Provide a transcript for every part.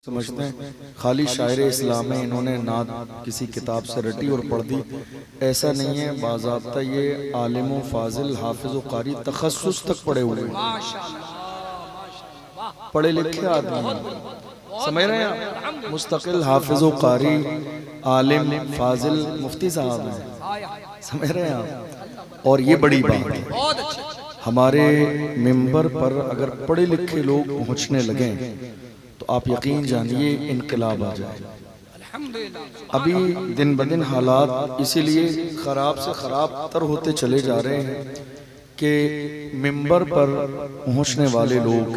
समझते हैं खाली शायर इस्लाम में इन्होंने नात किसी किताब से रटी और पढ़ दी, ऐसा नहीं है। बाज़ाब्ता ये आलिम व फाजिल हाफिज व कारी तखस्सुस तक पढ़े हुए हैं, पढ़े लिखे आदमी हैं, समझ रहे हैं। मुस्तकिल हाफिज व कारी आलिम फाजिल मुफ्ती साहब हैं, समझ रहे हैं आप। और ये बड़ी बात है, हमारे मिंबर पर अगर पढ़े लिखे लोग पहुंचने लगे तो आप यकीन जानिए इनकलाब आ जाए। अभी दिन ब दिन हालात इसीलिए खराब से खराब तर होते चले जा रहे हैं कि मिंबर पर पहुंचने वाले लोग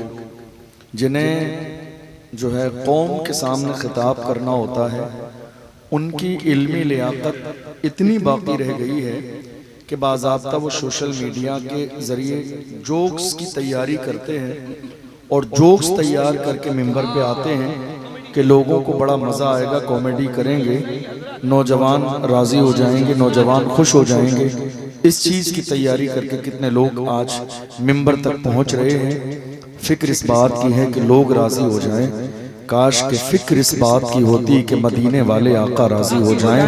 जिन्हें जो है कौम के सामने खिताब करना होता है, उनकी इल्मी लियाकत इतनी बाकी रह गई है कि बाज़ाब्ता वो सोशल मीडिया के ज़रिए जोक्स की तैयारी करते हैं और जोक्स तैयार करके मिंबर पे आते हैं कि लोगों को बड़ा मज़ा आएगा, कॉमेडी करेंगे, नौजवान राज़ी हो जाएंगे, नौजवान खुश हो जाएंगे। इस चीज़ की तैयारी करके कितने लोग आज मिंबर तक पहुंच रहे हैं। फिक्र इस बात की है कि लोग राज़ी हो जाएं, काश कि फिक्र इस बात की होती कि मदीने वाले आका राज़ी हो जाएं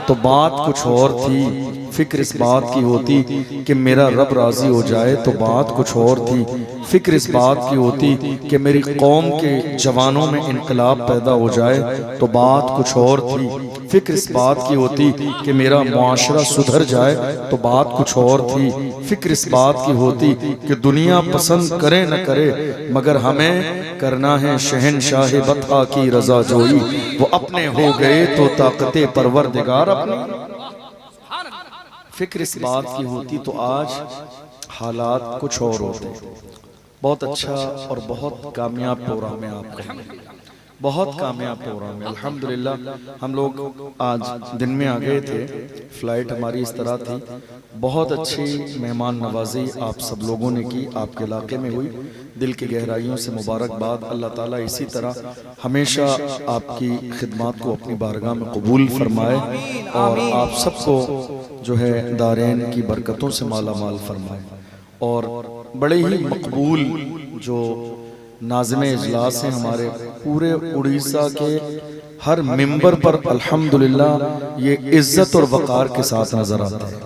तो बात कुछ और थी। फिक्र इस बात की होती कि मेरा रब राज़ी हो जाए तो बात कुछ और थी। फिक्र इस बात की होती कि मेरी कौम के जवानों में इनकलाब पैदा हो जाए तो बात कुछ और थी। फिक्र इस बात की होती कि मेरा मुआशरा सुधर जाए तो बात कुछ और थी। फिक्र इस बात की होती कि दुनिया पसंद करे न करे मगर हमें करना है शहनशाह बता की रजा जोई, वो अपने हो गए तो ताकते परवरदिगार अपनी। फिक्र इस बात की होती तो आज हालात कुछ और होते। बहुत अच्छा और बहुत कामयाब प्रोग्राम है आपका, बहुत कामयाब प्रोग्राम है अल्हम्दुलिल्लाह। हम लोग आज दिन में आ गए थे, फ्लाइट हमारी इस तरह थी। बहुत अच्छी मेहमान नवाजी आप सब लोगों ने की, आपके इलाके में हुई। दिल की गहराइयों से मुबारकबाद। अल्लाह ताला इसी तरह हमेशा आपकी खिदमत को अपनी बारगाह में कबूल फरमाए और आप सबको जो है दारैन की बरकतों से माला माल फरमाए। और बड़े ही मकबूल जो नाज़िम इजलास हैं हमारे पूरे उड़ीसा के हर मिंबर पर अल्हम्दुलिल्लाह ये इज्जत और वक़ार के साथ नजर आता है।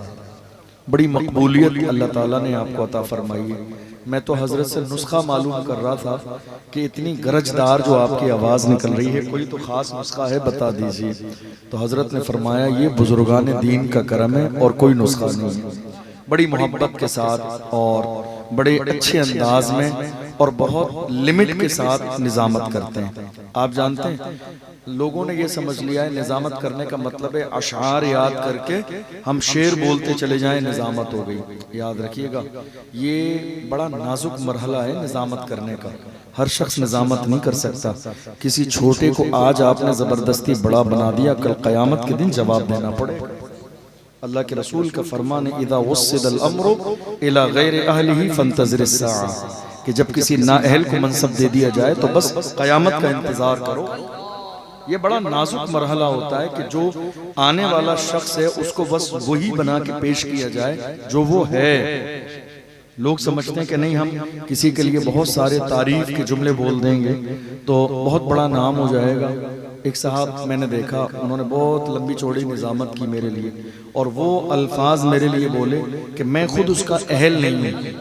बड़ी मकबूलियत अल्लाह ताला ने आपको अता फरमाई है। मैं तो हजरत से नुस्खा मालूम कर रहा था कि इतनी गरजदार जो आपकी आवाज़ निकल रही है, कोई तो ख़ास नुस्खा है, बता दीजिए। तो हजरत ने फरमाया ये बुजुर्गान दीन का करम है और कोई नुस्खा नहीं है। बड़ी मोहब्बत के साथ और बड़े अच्छे अंदाज में और बहुत लिमिट के साथ निज़ामत करते हैं। आप जानते हैं लोगों ने ये समझ लिया है निज़ामत करने का मतलब है अशार याद करके हम शेर बोलते चले जाएं, निज़ामत हो गई। याद रखिएगा ये बड़ा नाजुक मरहला है निज़ामत करने का। हर शख्स निज़ामत नहीं कर सकता। किसी छोटे को आज आपने ज़बरदस्ती बड़ा बना दिया, कल क़यामत के दिन जवाब देना पड़ेगा। अल्लाह के रसूल का फरमान है इदा वस्सिदल अम्रु इला गैरि अहलिही फंतज़िरिस साआ, कि जब किसी नाअहल को मनसब दे दिया जाए तो बस क़यामत का इंतजार करो। ये बड़ा नाजुक मरहला होता है कि जो आने वाला शख्स है उसको बस वही बना के पेश किया जाए जो वो है। लोग समझते हैं कि नहीं हम किसी के लिए बहुत सारे तारीफ के जुमले बोल देंगे तो बहुत बड़ा नाम हो जाएगा। एक साहब मैंने देखा, उन्होंने बहुत लंबी चौड़ी निज़ामत की मेरे लिए और वो अल्फाज मेरे लिए बोले कि मैं खुद उसका अहल नहीं हूँ,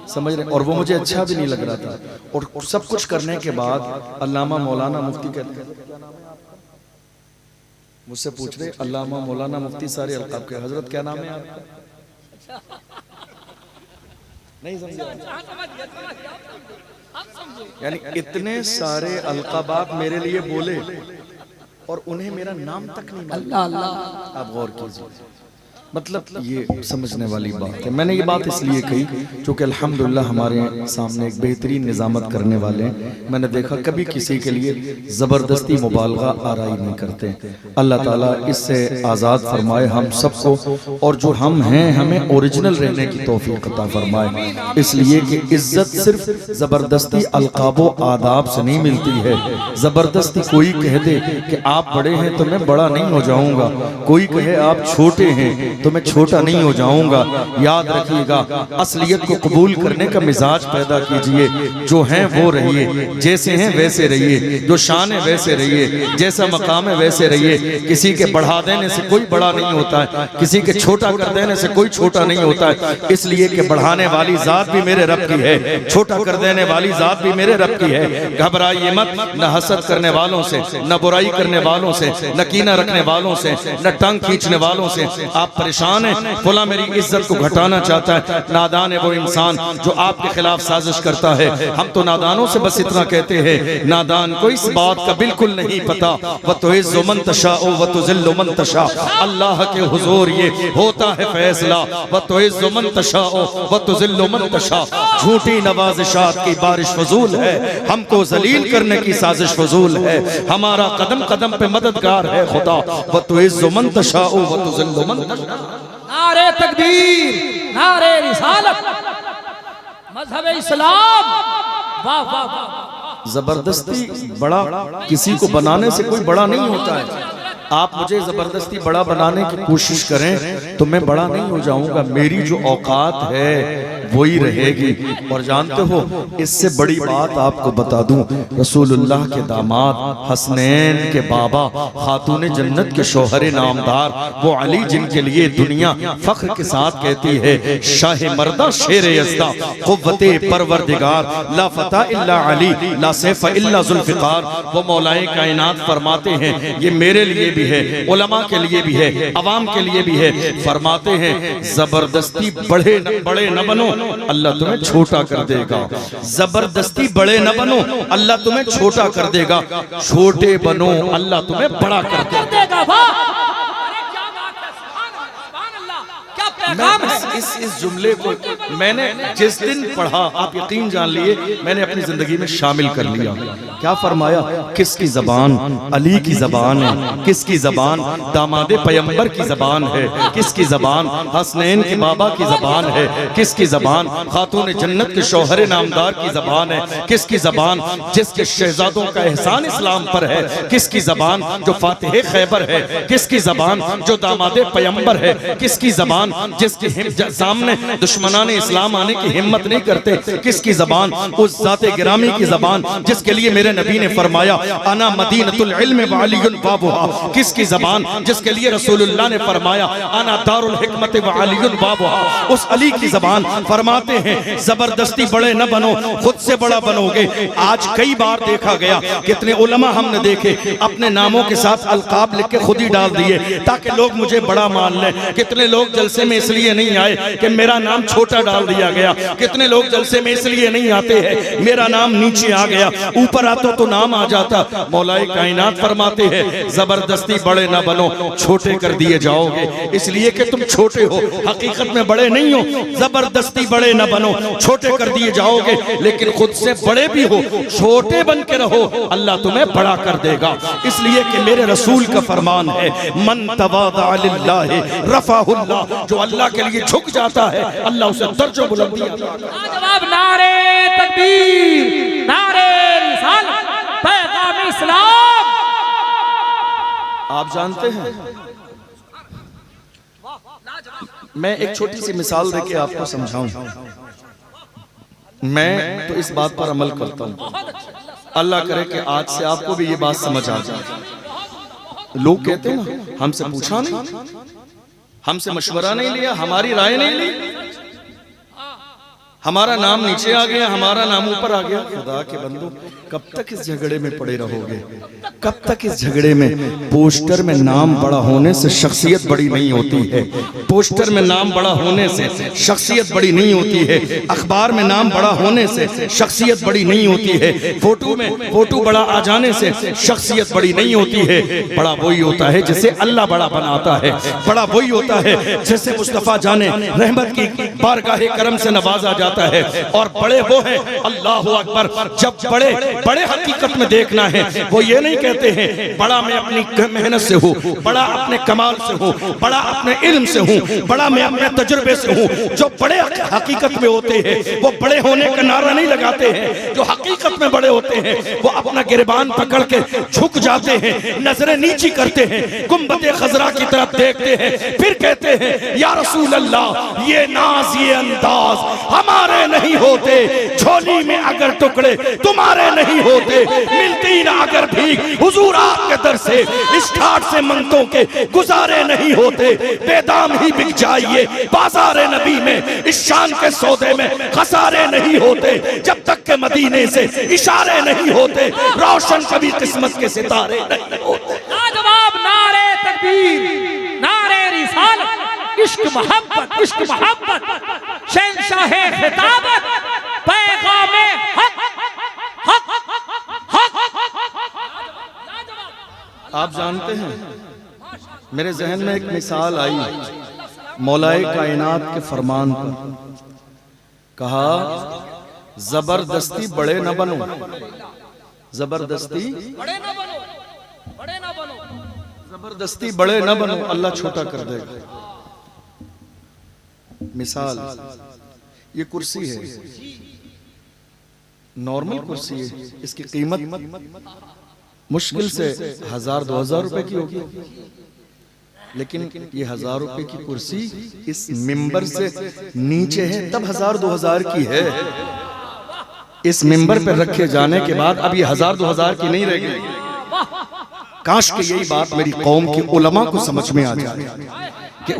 समझ रहे, और वो मुझे अच्छा भी नहीं लग रहा था। और सब कुछ करने के बाद अल्लामा मौलाना मुफ्ती कहते हैं, मुझसे पूछ रहे अल्लामा मौलाना मुफ्ती सारे अलकाब के, हजरत क्या नाम है आपका? नहीं समझे? यानी इतने सारे अलकाबात मेरे लिए बोले और उन्हें मेरा नाम तक नहीं मालूम। आप गौर कीजिए, मतलब ये समझने वाली बात है। मैंने ये बात इसलिए कही क्योंकि अल्हम्दुलिल्लाह हमारे सामने एक बेहतरीन निज़ामत करने वाले हैं। मैंने देखा कभी किसी के लिए ज़बरदस्ती मुबालगा आराई नहीं करते। अल्लाह ताला इससे आज़ाद फरमाए हम सबको, और जो हम हैं हमें ओरिजिनल रहने की तौफीक अता फरमाए। इसलिए कि इज्जत सिर्फ ज़बरदस्ती अलकाबो आदाब से नहीं मिलती है। ज़बरदस्ती कोई कह दे कि आप बड़े हैं तो मैं बड़ा नहीं हो जाऊँगा, कोई कहे आप छोटे हैं तो मैं छोटा नहीं हो जाऊंगा। याद रखिएगा, असलियत को कबूल करने का मिजाज पैदा कीजिए। जो हैं वो रहिए, जैसे हैं वैसे रहिए, जो शान है वैसे रहिए, जैसा मकाम है वैसे रहिए। किसी के बढ़ा देने से कोई बड़ा नहीं होता है, किसी के छोटा कर देने से कोई छोटा नहीं होता है। इसलिए कि बढ़ाने वाली जात भी मेरे रब की है, छोटा कर देने वाली जात भी मेरे रब की है। घबराइए मत, न हसद करने वालों से, न बुराई करने वालों से, न कीना रखने वालों से, न टंग खींचने वालों से। आप परेशान हैं, फला मेरी इज्जत को घटाना चाहता है। नादान है वो इंसान जो आपके खिलाफ साजिश करता है। हम तो नादानों से बस इतना कहते हैं, नादान को इस बात का बिल्कुल नहीं पता। व तो इज़्ज़ु मन तशाअ व तुज़िल्लु मन तशाअ, अल्लाह के हुजूर ये होता है फैसला। व तो इज़्ज़ु मन तशाअ व तुज़िल्लु मन तशाअ। झूठी नवाज़िशात की बारिश फजूल है, हमको जलील करने की साजिश फजूल है। हमारा कदम कदम पे मददगार है खुदा। व तो इज़्ज़ु मन तशाअ व तुज़िल्लु मन तशाअ। नारे तकबीर, नारे रिसालत, मज़हब इस्लाम। वाह वाह वाह। जबरदस्ती बड़ा किसी को बनाने से कोई बड़ा नहीं होता है। आप मुझे जबरदस्ती बड़ा बनाने की कोशिश करें तो मैं बड़ा नहीं हो जाऊंगा। मेरी जो औकात है वही रहेगी। और जानते हो, इससे बड़ी बात आपको बता दूं, रसूलुल्लाह के दामाद हसनैन के बाबा खातून जन्नत के शौहरे नामदार वो अली, जिनके लिए दुनिया फख्र के साथ कहती है शाह मर्दा शेर यज़्दा क़ुव्वते परवरदिगार, ला फता इल्ला अली ला सैफ इल्ला ज़ुल्फ़िकार। वो मौलाए कायनात फरमाते हैं, ये मेरे लिए भी है, उलमा के लिए भी है, अवाम के लिए भी है। फरमाते हैं जबरदस्ती बड़े न बनो, अल्लाह तुम्हें छोटा कर देगा। जबरदस्ती बड़े न बनो, अल्लाह तुम्हें छोटा कर देगा। छोटे बनो, अल्लाह तुम्हें बड़ा कर देगा। इस जुमले को मैंने जिस दिन पढ़ा, आप यकीन जान लिए, मैंने अपनी जिंदगी में शामिल कर लिया। क्या फरमाया? किसकी जबान अली की जबान है, किसकी जबान दामादे पैगंबर की जबान है, किसकी जबान हसनैन के बाबा की जबान है, किसकी जबान खातून जन्नत के शौहरे नामदार की जबान है, किसकी जबान जिसके शहजादों का एहसान इस्लाम पर है, किसकी जबान जो फातिह खैबर है, किसकी जबान जो दामादे पैगंबर है, किसकी जबान जिसके सामने दुश्मनान इस्लाम आने की हिम्मत नहीं करते, किसकी जबान उस ज़ाते गिरामी की जबान जिसके लिए मेरे नबी ने फरमाया अना मदीनतुल इल्म व अलीयुन बाबुहा, किसकी जबान जिसके लिए रसूलुल्लाह ने फरमाया अना दारुल हिकमत व अलीयुन बाबुहा, उस अली की जबान। फरमाते हैं जबरदस्ती बड़े न बनो, खुद से बड़ा बनोगे। आज कई बार देखा गया, कितने उलमा हमने देखे अपने नामों के साथ अलकाब लिख के खुद ही डाल दिए ताकि लोग मुझे बड़ा मान लें। कितने लोग जलसे में इसलिए नहीं आए कि मेरा नाम छोटा डाल दिया गया, कितने लोग जलसे में इसलिए नहीं आते हैं मेरा नाम नीचे आ गया, ऊपर आता तो नाम आ जाता। मौलाए कायनात फरमाते हैं जबरदस्ती बड़े ना बनो, छोटे कर दिए जाओगे। इसलिए कि तुम छोटे हो, हकीकत में बड़े नहीं हो। जबरदस्ती बड़े ना बनो, छोटे कर दिए जाओगे, लेकिन खुद से बड़े भी हो, छोटे बन के रहो, अल्लाह तुम्हें बड़ा कर देगा। इसलिए कि मेरे रसूल का फरमान है मन तवादा लिल्लाहि रफ़अहुल्लाह, जो अल्लाह के लिए झुक जाता है अल्लाह उसे दर्जों बुलंदी देता है। जवाब नारे तकबीर, नारे रिसालत, पैगाम इस्लाम। आप जानते हैं, मैं एक छोटी सी मिसाल देके आपको समझाऊं। मैं तो इस बात पर अमल करता हूं, अल्लाह करे कि आज से आपको भी ये बात समझ आ जाए। लोग कहते हैं ना, हमसे पूछा नहीं, हमसे मशवरा नहीं लिया, हमारी राय नहीं ली, हमारा नाम नीचे आ गया, हमारा नाम ऊपर आ गया। खुदा के बंदो, कब तक इस झगड़े में पड़े रहोगे? कब तक इस झगड़े में? पोस्टर में नाम बड़ा होने से शख्सियत बड़ी नहीं होती है। पोस्टर में नाम बड़ा होने से शख्सियत बड़ी नहीं होती है। अखबार में नाम बड़ा होने से शख्सियत बड़ी नहीं होती है। फोटो में फोटो बड़ा आ जाने से शख्सियत बड़ी नहीं होती है। बड़ा वही होता है जिसे अल्लाह बड़ा बनाता है। बड़ा वही होता है जिसे मुस्तफ़ा जाने रहमत की बारगाह करम से नवाजा जाता जाता है। और बड़े वो हैं, अल्लाह अकबर, जब बड़े बड़े हकीकत में देखना है, वो ये नहीं कहते हैं बड़ा मैं अपनी मेहनत से हूँ, बड़ा अपने कमाल से हूँ, बड़ा अपने इल्म से हूँ, बड़ा मैं अपने तजुर्बे से हूँ। जो बड़े हकीकत में होते हैं वो बड़े होने का नारा नहीं लगाते हैं। जो हकीकत में बड़े होते हैं वो अपना गिरबान पकड़ के झुक जाते हैं, नजरें नीची करते हैं, गुंबद खजरा की तरफ देखते हैं, फिर कहते हैं या रसूल अल्लाह, ये नाज ये अंदाज हमारे नहीं होते, झोली में अगर टुकड़े तुम्हारे नहीं होते, मिलती ना अगर भीख हुजूर आपके दर से, इस ठाट से मंगतों के गुजारे नहीं होते, बेदाम ही बिक जाइए बाजारे नबी में, इस शान के सौदे में खसारे नहीं होते, जब तक के मदीने से इशारे नहीं होते, रोशन कभी किस्मत के सितारे नहीं होते। लाजवाब नारे तकबीर, नारे रिसालत, इश्क मोहब्बत, शहंशाह खिताबत, पैगामे हक, हक, हक। आप जानते हैं मेरे जहन में एक मिसाल आई मौलाए कायनात के फरमान पर। कहा जबरदस्ती बड़े न बनो, जबरदस्ती बड़े ना बनो, बड़े ना बनो, जबरदस्ती बड़े न बनो, अल्लाह छोटा कर देगा। मिसाल, ये कुर्सी है, नॉर्मल कुर्सी है, इसकी कीमत मुश्किल से 1000-2000 रुपए की होगी, लेकिन ये 1000 रुपए की कुर्सी इस मिंबर से नीचे है तब 1000-2000 की है। इस मिंबर पर रखे जाने के बाद अब ये 1000-2000 की नहीं रह गई। काश कि यही बात मेरी कौम के उलमा को समझ में आ जाए कि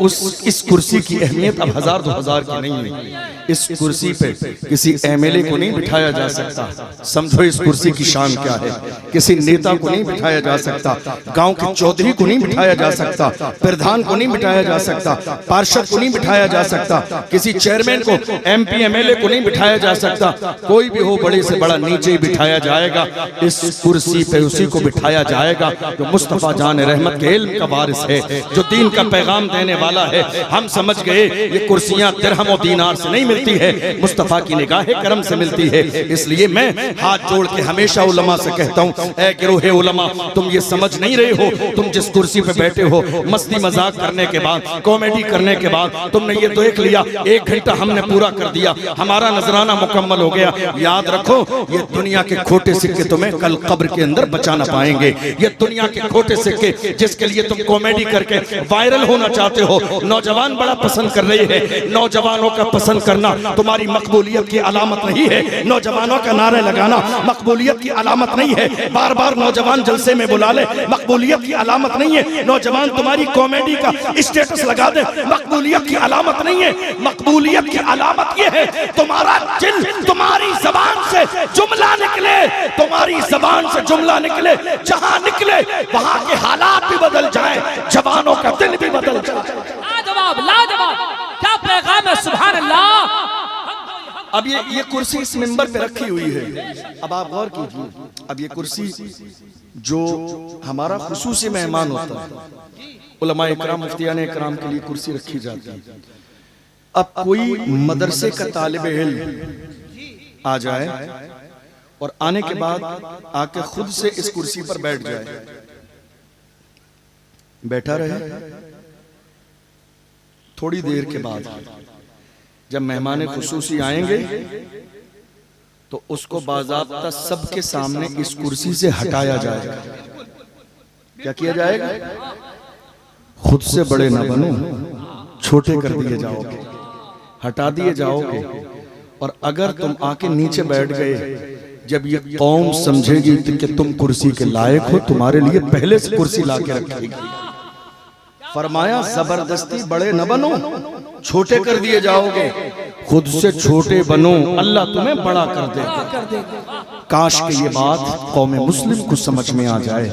इस कुर्सी की अहमियत अब 1000-2000 की नहीं है। इस कुर्सी पे किसी एमएलए को नहीं बिठाया जा सकता, समझो इस कुर्सी की शान क्या है। किसी नेता को नहीं बिठाया जा सकता, गांव के चौधरी को नहीं बिठाया जा सकता, प्रधान को नहीं बिठाया जा सकता, पार्षद को नहीं बिठाया जा सकता, किसी चेयरमैन को, एमपी एमएलए को नहीं बिठाया जा सकता। कोई भी हो बड़े से बड़ा नीचे ही बिठाया जाएगा, इस कुर्सी पे उसी को बिठाया जाएगा जो मुस्तफा जान रहमत के इल्म का वारिस है, जो दीन का पैगाम देने वाला है। हम समझ गए ये कुर्सियां दिरहम और दीनार से नहीं मिलती है, मुस्तफा की निगाह करम से मिलती है। इसलिए मैं हाथ जोड़ के हमेशा उलमा से कहता हूं, ऐ गिरोहे उलमा, तुम ये समझ नहीं रहे हो, तुम जिस कुर्सी पे बैठे हो, मस्ती मजाक करने के बाद, कॉमेडी करने के बाद तुमने ये देख लिया 1 घंटा हमने पूरा कर दिया, हमारा नजराना मुकम्मल हो गया। याद रखो ये दुनिया के खोटे सिक्के तुम्हें कल कब्र के अंदर बचा ना पाएंगे। ये दुनिया के खोटे सिक्के जिसके लिए तुम कॉमेडी करके वायरल होना चाहते हो, नौजवान बड़ा पसंद कर रहे हैं। नौजवानों का पसंद करना तुम्हारी मकबूलियत की अलामत नहीं है, नौजवानों का नारे लगाना मकबूलियत की अलामत नहीं है, बार बार नौजवान जलसे में बुला ले मकबूलियत की अलामत नहीं है, नौजवान तुम्हारी कॉमेडी का स्टेटस लगा दे मकबूलियत की अलामत नहीं है। मकबूलियत की अलामत यह है तुम्हारा दिल, तुम्हारी जबान से जुमला निकले, तुम्हारी जबान से जुमला निकले, जहां निकले वहां के हालात भी बदल जाए, जवानों का दिल भी बदल जाए। लाजवाब, लाजवाब, क्या पैगाम है, सुभान अल्लाह। अब ये कुर्सी इस मिंबर पे रखी हुई है। अब आप गौर कीजिए, अब ये कुर्सी जो हमारा खुसूसी मेहमान होता है, उलमा इकराम, मुफ्तियान इकराम के लिए कुर्सी रखी जाती है। अब कोई मदरसे का तालिब इल्म आ जाए और आने के बाद आके खुद से इस कुर्सी पर बैठ जाए, बैठा रहे, थोड़ी देर के बाद जब मेहमान खुसूसी आएंगे तो उसको बाज़ाब्ता सबके सामने इस कुर्सी से हटाया जाएगा। क्या किया जाएगा? खुद से बड़े ना बनो, छोटे कर दिए जाओगे, हटा दिए जाओगे। और अगर तुम आके नीचे बैठ गए, जब ये कौम समझेगी कि तुम कुर्सी के लायक हो, तुम्हारे लिए पहले से कुर्सी लाके रखेगी। फरमाया जबरदस्ती बड़े न बनो, छोटे कर दिए जाओगे, खुद से छोटे बनो, अल्लाह तुम्हें बड़ा कर देगा। काश कि ये बात कौम मुस्लिम को समझ में आ जाए,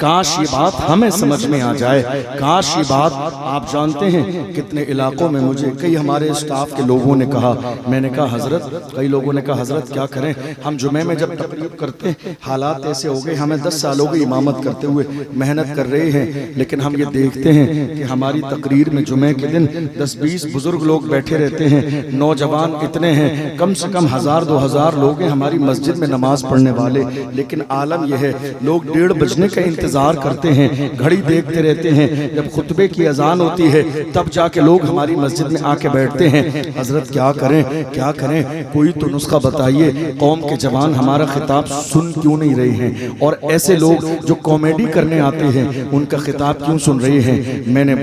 काश ये बात हमें समझ में आ जाए, काश ये बात। आप जानते हैं कितने इलाकों में मुझे कई हमारे स्टाफ के लोगों ने कहा, मैंने कहा हजरत, कई लोगों ने कहा हजरत क्या करें, हम जुमे में जब तकरीब करते हैं हालात ऐसे हो गए, हमें 10 साल हो गए इमामत करते हुए, मेहनत कर रहे हैं, लेकिन हम ये देखते हैं कि हमारी तकरीर में जुमे के दिन 10-20 बुजुर्ग लोग बैठे रहते हैं, नौजवान इतने हैं, कम से कम 1000-2000 लोग हैं हमारी मस्जिद में नमाज पढ़ने वाले, लेकिन आलम यह है लोग 1:30 बजने का इंतजार करते हैं, घड़ी देखते रहते हैं, जब खुतबे की अजान होती है तब जाके लोग हमारी मस्जिद में आके बैठते हैं। हजरत क्या करें क्या करें, कोई तो नुस्खा बताइए। कौम के जवान हमारा खिताब सुन क्यों नहीं रहे हैं, और ऐसे लोग जो कॉमेडी करने आते हैं उनका खिताब क्यों सुन रहे हैं। मैंने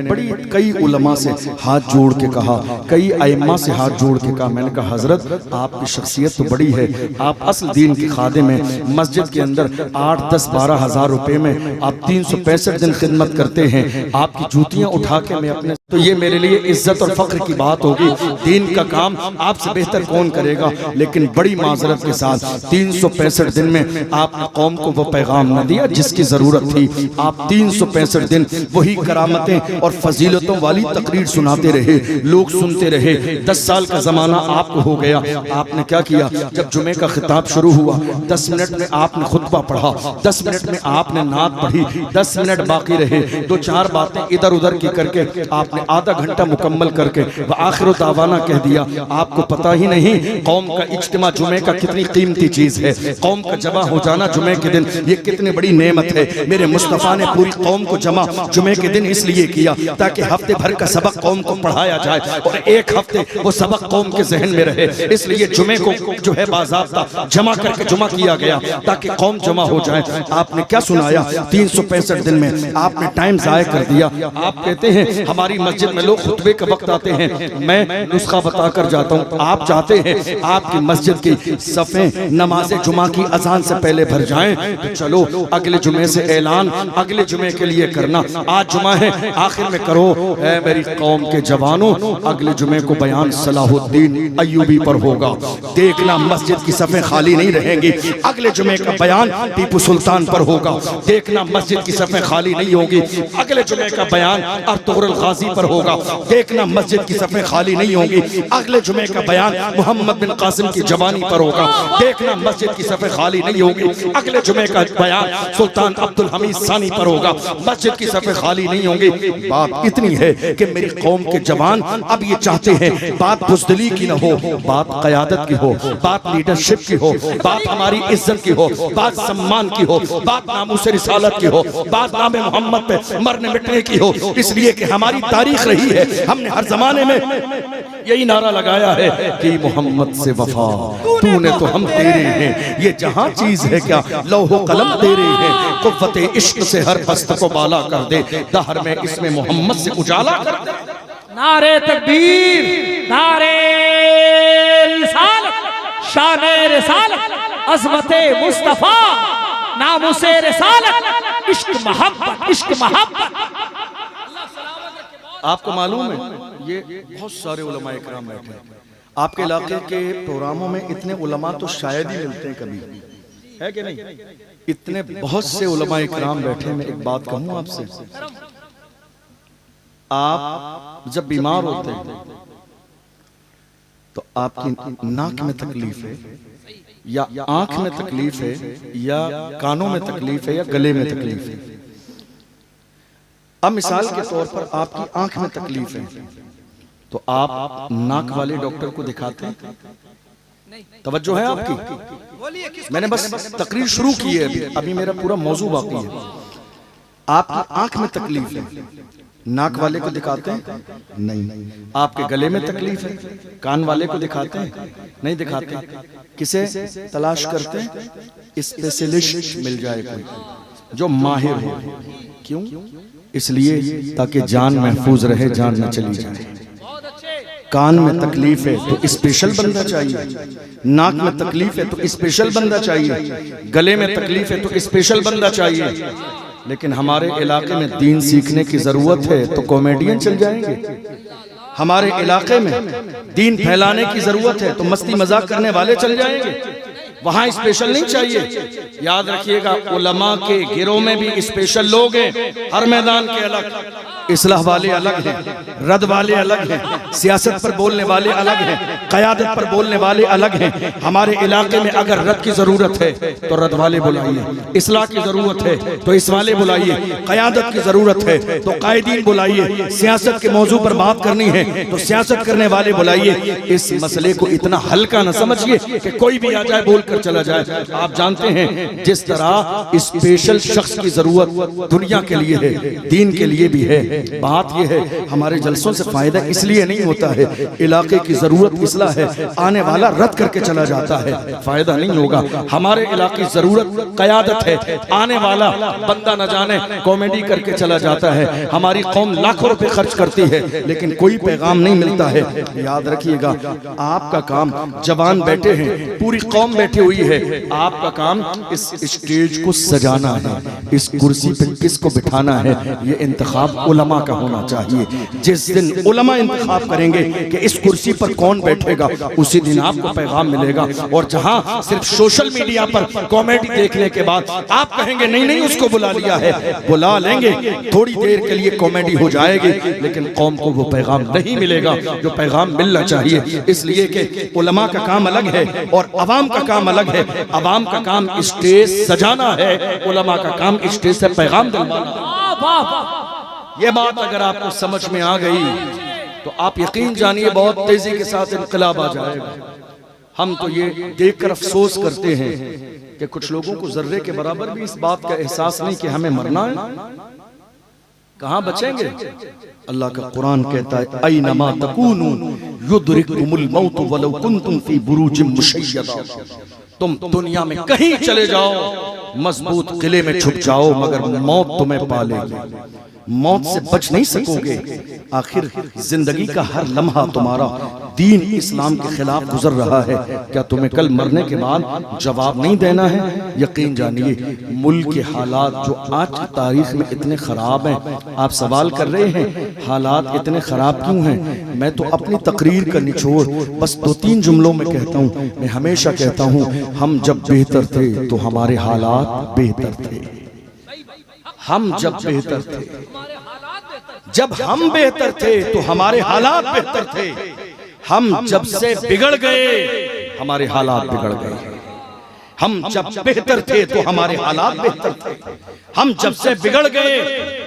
कई उलमा से हाथ जोड़ के कहा, कई अइम्मा से हाथ जोड़ के कहा, मैंने कहा हजरत आपकी शख्सियत तो बड़ी है, आप असल दीन के खादिम में, मस्जिद के अंदर 8, 10, 12 हज़ार रुपए में आप 365 दिन खिदमत करते हैं, आपकी जूतियां उठा के मैं अपने, तो ये मेरे लिए इज्जत और फख्र की बात होगी। दीन का काम आपसे बेहतर कौन करेगा। लेकिन बड़ी माजरत के साथ 365 दिन में आपने कौम को वो पैगाम न दिया जिसकी जरूरत थी। आप 365 दिन वही करामतें और फजीलतों वाली तकरीर सुनाते रहे, लोग सुनते रहे। 10 साल का जमाना आपको हो गया। आपने क्या किया, जब जुमे का खिताब शुरू हुआ 10 मिनट में आपने खुतबा पढ़ा, 10 मिनट में आपने नात पढ़ी, 10 मिनट बाकी रहे, 2-4 बातें इधर उधर की करके आपने आधा घंटा मुकम्मल करके वह आखिर दावाना कह दिया। आपको पता ही नहीं कौम का इज्तिमा जुमे का कितनी कीमती चीज है, कौम का जमा हो जाना जुमे के दिन ये कितनी बड़ी नेमत है। मेरे मुस्तफा ने पूरी कौम को जमा जुमे के दिन इसलिए किया ताकि हफ्ते भर का सबक कौम को पढ़ाया जाए और एक हफ्ते वो सबक कौम के जहन में रहे। इसलिए जुमे को जो है बाज़ाब्ता जमा करके जुमा किया गया ताकि कौम जमा हो जाए। आपने क्या सुनाया, 365 दिन में आपने टाइम ज़ाया कर दिया। आप कहते हैं हमारी मस्जिद में लोग खुतबे के वक्त आते हैं, मैं नुस्खा बताकर जाता हूँ। आप चाहते हैं आपकी मस्जिद की सफ़ें नमाज जुमा की अजान से पहले भर जाएं, तो चलो अगले जुमे से ऐलान अगले जुमे के लिए करना। आज जुमा है, आखिर में करो ऐ मेरी कौम के जवानों, अगले जुमे को बयान सलाहुद्दीन अय्यूबी पर होगा। देखना मस्जिद की सफ़ें खाली नहीं रहेंगी। अगले जुमे का बयान टीपू सुल्तान पर होगा। देखना मस्जिद की सफ़ें खाली नहीं होगी। अगले जुमे का बयान अर्तुगरुल गाजी पर होगा। देखना मस्जिद की सफ़ें खाली नहीं होगी। अगले जुमे का बयान मोहम्मद बिन कासिम की जवानी पर होगा। देखना मस्जिद की सफ़ें खाली नहीं होगी। अगले जुमे का बयान सुल्तान अब्दुल हमीद सानी पर होगा। मस्जिद की सफ़ें खाली नहीं होंगी। बात इतनी है कि मेरी कौम के जवान अब ये चाहते हैं बात बुज़दिली की न हो, बात क़यादत की हो, बात लीडरशिप की हो, बात हमारी इज्जत की हो, बात सम्मान की हो, बात नामूस रिसालत की हो, बात नाम मोहम्मद पे मरने मिटने की हो। इसलिए कि हमारी तारीख रही है, हमने हर जमाने में यही नारा लगाया है कि मोहम्मद से वफा, तूने तो हम तेरे हैं। ये जहां चीज है क्या लौहो कलम तेरे हैं। कुव्वते इश्क से हर पस्त को बाला कर दे, दहर में इसमें मोहम्मद से उजाला कर दे। नारे तकबीर, नारे रिसालत, शाने रिसालत, अज़मते मुस्तफा, नामुसे रिसालत, इश्क मोहब्बत, इश्क मोहब्बत। आपको मालूम है ये बहुत सारे उलमा इकराम बैठे हैं। आपके इलाके के प्रोग्रामों में इतने उलमा तो शायद ही मिलते हैं, कभी है कि नहीं। इतने बहुत से उलमा इकराम बैठे। मैं एक बात कहूँ आपसे, आप जब बीमार होते हैं तो आपकी नाक में तकलीफ है या आंख में तकलीफ है या कानों में तकलीफ है या गले में तकलीफ है। अब मिसाल के तौर पर आपकी आंख में तकलीफ है तो आप नाक वाले डॉक्टर को दिखाते हैं। तवज्जो है आपकी, मैंने बस तकरीर शुरू की है, अभी मेरा पूरा मौजू बाकी है। आपकी आंख में तकलीफ है, नाक वाले को दिखाते हैं? नहीं। आपके गले में तकलीफ है, कान वाले को दिखाते हैं? नहीं दिखाते। किसे तलाश करते हैं? स्पेशलिस्ट मिल जाए कोई जो माहिर हो। क्यों? इसलिए ताकि जान महफूज रहे, जान न चली जाए। कान में तकलीफ है तो स्पेशल बंदा चाहिए, नाक में तकलीफ है तो स्पेशल बंदा चाहिए, गले में तकलीफ है तो स्पेशल बंदा चाहिए। लेकिन हमारे इलाके में दीन सीखने की जरूरत है तो कॉमेडियन चल जाएंगे। हमारे इलाके में दीन फैलाने की जरूरत है तो मस्ती मजाक करने वाले चल जाएंगे। वहां स्पेशल नहीं चाहिए। याद रखिएगा, उलमा के गिरोह में भी स्पेशल लोग हैं, हर मैदान के अलग, इस्लाह वाले अलग हैं, रद वाले अलग हैं, सियासत पर बोलने वाले अलग हैं, क़यादत पर बोलने वाले अलग हैं। हमारे इलाके में अगर रद की जरूरत है तो रद वाले बुलाइए, इस्लाह की जरूरत है तो इस वाले बुलाइए, क़यादत की जरूरत है तो कायदीन बुलाइए, सियासत के मौजू पर बात करनी है तो सियासत करने वाले बुलाइए। इस मसले को इतना हल्का न समझिए कि कोई भी आ जाए बोल कर चला जाए। आप जानते हैं जिस तरह स्पेशल शख्स की जरूरत दुनिया के लिए है, दीन के लिए भी है। बात यह है, हमारे जलसों से फायदा इसलिए नहीं होता है, इलाके की जरूरत इस्लाह है, आने वाला रद्द करके चला जाता है, फायदा नहीं होगा। हमारे इलाके की जरूरत क़यादत है, आने वाला बंदा न जाने कॉमेडी करके चला जाता है। हमारी कौम लाखों रुपए खर्च करती है लेकिन कोई पैगाम नहीं मिलता है। याद रखिएगा, आपका काम, जवान बैठे हैं, पूरी कौम बैठी हुई है, आपका काम इस स्टेज को सजाना है, इस कुर्सी पे किसको बिठाना है ये इंतखाब उलमा का होना चाहिए। जिस दिन उलमा इंतखाब करेंगे कि इस कुर्सी पर कौन बैठेगा, उसी दिन आपको पैगाम मिलेगा। और जहां सिर्फ सोशल मीडिया पर कॉमेडी देखने के बाद आप कहेंगे नहीं नहीं उसको बुला लिया है, बुला लेंगे, थोड़ी देर के लिए कॉमेडी हो जाएगी लेकिन कौम को वो पैगाम नहीं मिलेगा जो पैगाम मिलना चाहिए। इसलिए कि उलमा का काम अलग है और अवाम का काम अलग है। अवाम का काम स्टेज सजाना है, उलमा का काम स्टेज से पैगाम दिलवाना। ये बात अगर आपको समझ में आ गई तो आप यकीन जानिए बहुत तेजी के साथ इनकलाब आ जाएगा। हम तो ये देखकर अफसोस करते हैं कि कुछ लोगों को जर्रे के बराबर भी इस बात का एहसास नहीं कि हमें मरना है। कहां बचेंगे? अल्लाह का कुरान कहता है, ऐनमा तकूनू युद्रिकुमुल मौत वलौ कुंतुम फी बुरूजिम मुशय्यदा। तुम दुनिया में कहीं चले जाओ, मजबूत किले में छुप जाओ, मगर मौत तुम्हें पालेगी, मौत से बच नहीं सकोगे। आखिर जिंदगी का हर लम्हा तुम्हारा दीन इस्लाम के खिलाफ गुजर रहा है। क्या तुम्हें कल मरने के बाद जवाब नहीं देना है? यकीन जानिए, मुल्क के हालात जो आज की तारीख में इतने खराब हैं, आप सवाल कर रहे हैं हालात इतने खराब क्यों हैं? मैं तो अपनी तकरीर का निचोड़ बस 2-3 जुमलों में कहता हूँ। मैं हमेशा कहता हूँ, हम जब बेहतर थे तो हमारे हालात बेहतर थे। हम जब बेहतर थे, जब हम बेहतर थे तो हमारे हालात बेहतर थे। हम जब से बिगड़ गए हमारे हालात बिगड़ गए। हम जब बेहतर थे तो हमारे हालात बेहतर थे। हम जब से बिगड़ गए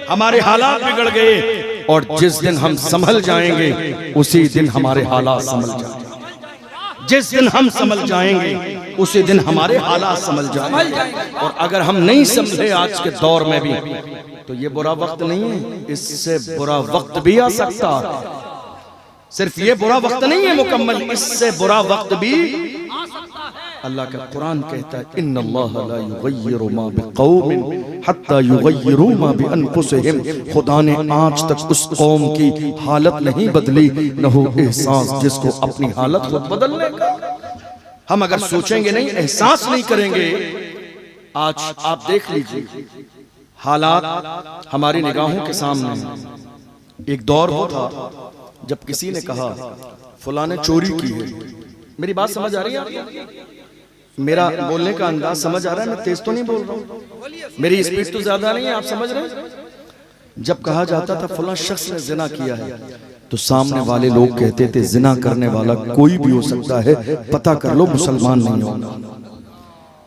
हमारे हालात बिगड़ गए। और जिस दिन हम संभल जाएंगे उसी दिन हमारे हालात संभल जाएंगे। जिस दिन हम संभल जाएंगे उसी दिन हमारे हालात संभल जाएंगे। और अगर हम नहीं संभले आज के दौर में भी तो ये बुरा वक्त नहीं है, इससे बुरा वक्त भी आ सकता है। सिर्फ ये बुरा वक्त नहीं है मुकम्मल, इससे बुरा वक्त भी आ सकता है। अल्लाह का कुरान कहता है, इन्नल्लाह ला युगय्यिरु मा बिक़ौमिन हत्ता युगय्यिरु मा बिअनफुसिहिम। खुदा ने आज तक उस कौम की हालत नहीं बदली, न हो एहसास जिसको अपनी हालत खुद बदलने का। हम अगर सोचेंगे नहीं, एहसास नहीं करेंगे। आज आप देख लीजिए, हालात हमारी निगाहों के सामने। एक दौर वो था जब किसी ने कहा फलां ने चोरी की है। मेरी बात समझ आ रही है आपको? मेरा बोलने का अंदाज समझ आ रहा है? मैं तेज तो नहीं बोल रहा हूँ, मेरी स्पीड तो ज्यादा नहीं है, आप समझ रहे हैं? जब कहा जाता था फलां शख्स ने जिना किया है तो सामने वाले लोग कहते थे जिना करने वाला कोई भी हो सकता है, पता कर लो मुसलमान नहीं होगा।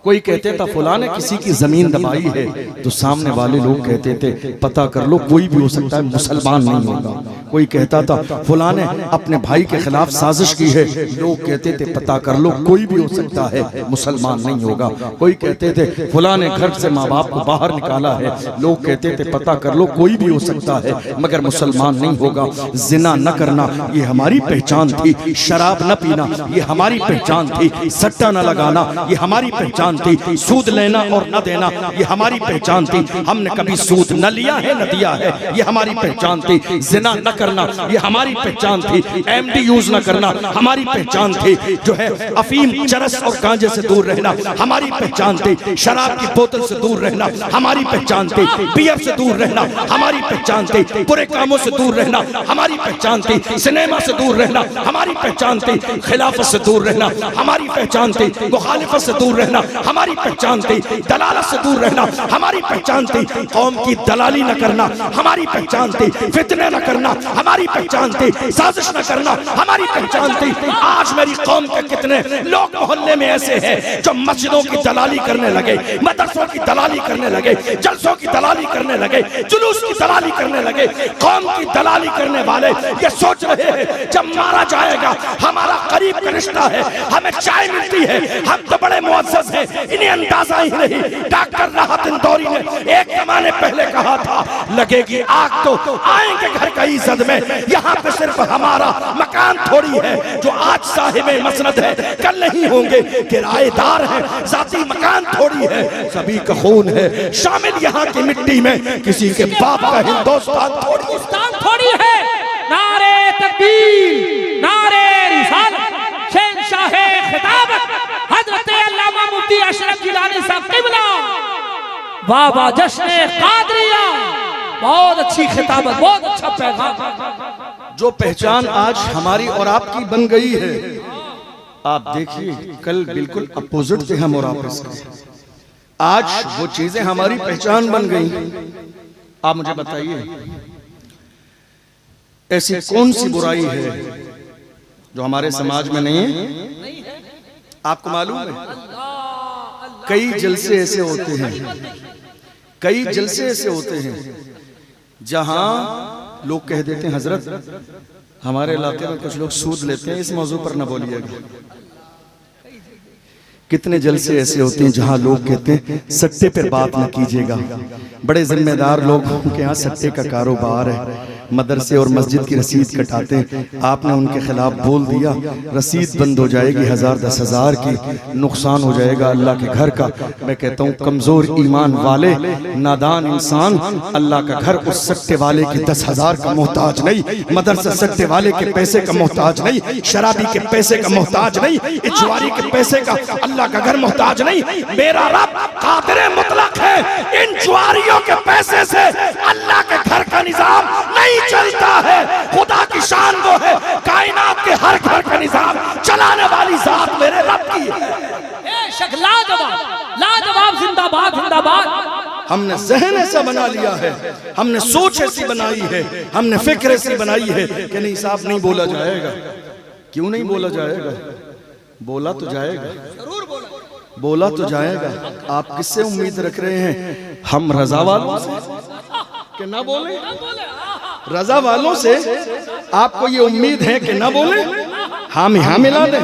कोई कहते था फलां ने किसी की जमीन दबाई है तो सामने वाले लोग कहते थे पता कर लो कोई भी हो सकता है, मुसलमान नहीं होगा। कोई कहता था फलां ने अपने भाई के खिलाफ साजिश की है, लोग कहते थे पता कर लो कोई भी हो सकता है, मुसलमान नहीं होगा। कोई कहते थे फलां ने घर से माँ बाप को बाहर निकाला है, लोग कहते थे पता कर लो कोई भी हो सकता है मगर मुसलमान नहीं होगा। जिना न करना ये हमारी पहचान थी, शराब न पीना ये हमारी पहचान थी, सट्टा न लगाना ये हमारी पहचान पहचान थी, सूद लेना और न देना ये हमारी पहचान थी। हमने कभी सूद न लिया है न दिया है, ये हमारी पहचान थी। जिना न करना ये हमारी पहचान थी। एमडी यूज न करना हमारी पहचान थी। जो है अफीम, चरस और गांजे से दूर रहना हमारी पहचान थी। शराब की बोतल से दूर रहना हमारी पहचान थी। बियर से दूर रहना हमारी पहचान थी। बुरे कामों से दूर रहना हमारी पहचान थी। सिनेमा से दूर रहना हमारी पहचान थी। खिलाफत से दूर रहना हमारी पहचान थी। मुखालिफत से दूर रहना हमारी पहचान थी। दलालत से दूर रहना हमारी पहचान थी। कौम की दलाली न करना हमारी पहचान थी। फितने न करना हमारी पहचान थी। साजिश न करना हमारी पहचान थी। आज मेरी कौम के कितने लोग मोहल्ले में ऐसे हैं जो मस्जिदों की दलाली करने लगे, मदरसों की दलाली करने लगे, जलसों की दलाली करने लगे, जुलूस की दलाली करने लगे। कौम की दलाली करने वाले ये सोच रहे हैं जब मारा जाएगा हमारा करीब का रिश्ता है, हमें चाय मिलती है, हम तो बड़े मुअज़्ज़ज़ हैं। इन्हें अंदाजा ही नहीं। डॉक्टर राहत इंदौरी ने एक जमाने पहले कहा था लगेगी आग तो आएंगे घर का इज्जत में। यहाँ पे सिर्फ हमारा मकान थोड़ी है जो आज साहिब मसनद है, कल नहीं होंगे किराएदार है। जाती मकान थोड़ी है, सभी का खून है शामिल यहाँ की मिट्टी में। किसी के बाप का हिंदुस्तान थोड़ी है। नारे तकबीर, नारे रिसालत, शहंशाहे खिताबत हजरत अल्लामा मुफ्ती अशरफ जिलानी साहब क़िबला, बाबा जश्न कादरिया। बहुत अच्छी खिताबत, बहुत अच्छा पैगाम। जो पहचान आज हमारी और आपकी बन गई है, आप देखिए कल बिल्कुल अपोजिट थे हम और आप इसके। आज वो चीजें हमारी पहचान बन गई। आप मुझे बताइए ऐसी कौन सी बुराई है जो हमारे समाज में नहीं है? आपको मालूम है कई जलसे ऐसे होते हैं, कई जलसे ऐसे होते हैं जहां लोग कह देते हैं हजरत हमारे इलाके में कुछ लोग सूद लेते हैं, इस मौजू पर न बोलिएगा। कितने जलसे ऐसे होते हैं जहां लोग कहते हैं सट्टे पर बात न कीजिएगा। बड़े जिम्मेदार लोगों के यहाँ सट्टे का कारोबार है, मदरसे और मस्जिद की रसीद कटाते हैं। आपने उनके खिलाफ बोल दिया, रसीद बंद हो जाएगी 1000 10,000 की, नुकसान हो जाएगा अल्लाह के घर का। मैं कहता हूँ कमजोर ईमान वाले नादान इंसान अल्लाह का घर उस सट्टे वाले की 10,000 का मोहताज नहीं, मदरसा सट्टे वाले के पैसे का मोहताज नहीं, शराबी के पैसे का मोहताज नहीं, इचवारी के पैसे का अल्लाह का घर मोहताज नहीं। मेरा रब कादिर मुतलक है। इन जुआरियों के पैसे से अल्लाह के घर का निजाम नहीं चलता है। खुदा की शान वो है, कायनात के हर घर का निजाम चलाने वाली जात मेरे रब की है। लाजवाब, लाजवाब, जिंदाबाद, जिंदाबाद। हमने ज़हन ऐसा बना लिया है, हमने सोच ऐसी बनाई है, हमने फिक्र ऐसी बनाई है कि नहीं साहब नहीं बोला जाएगा। क्यों नहीं बोला जाएगा? बोला तो जाएगा, बोला तो जाएगा। आप किससे उम्मीद रख रहे हैं? हम रजा वालों से कि ना बोले? रजा वालों से आपको ये उम्मीद है कि ना बोले? हाँ में हाँ मिला दें,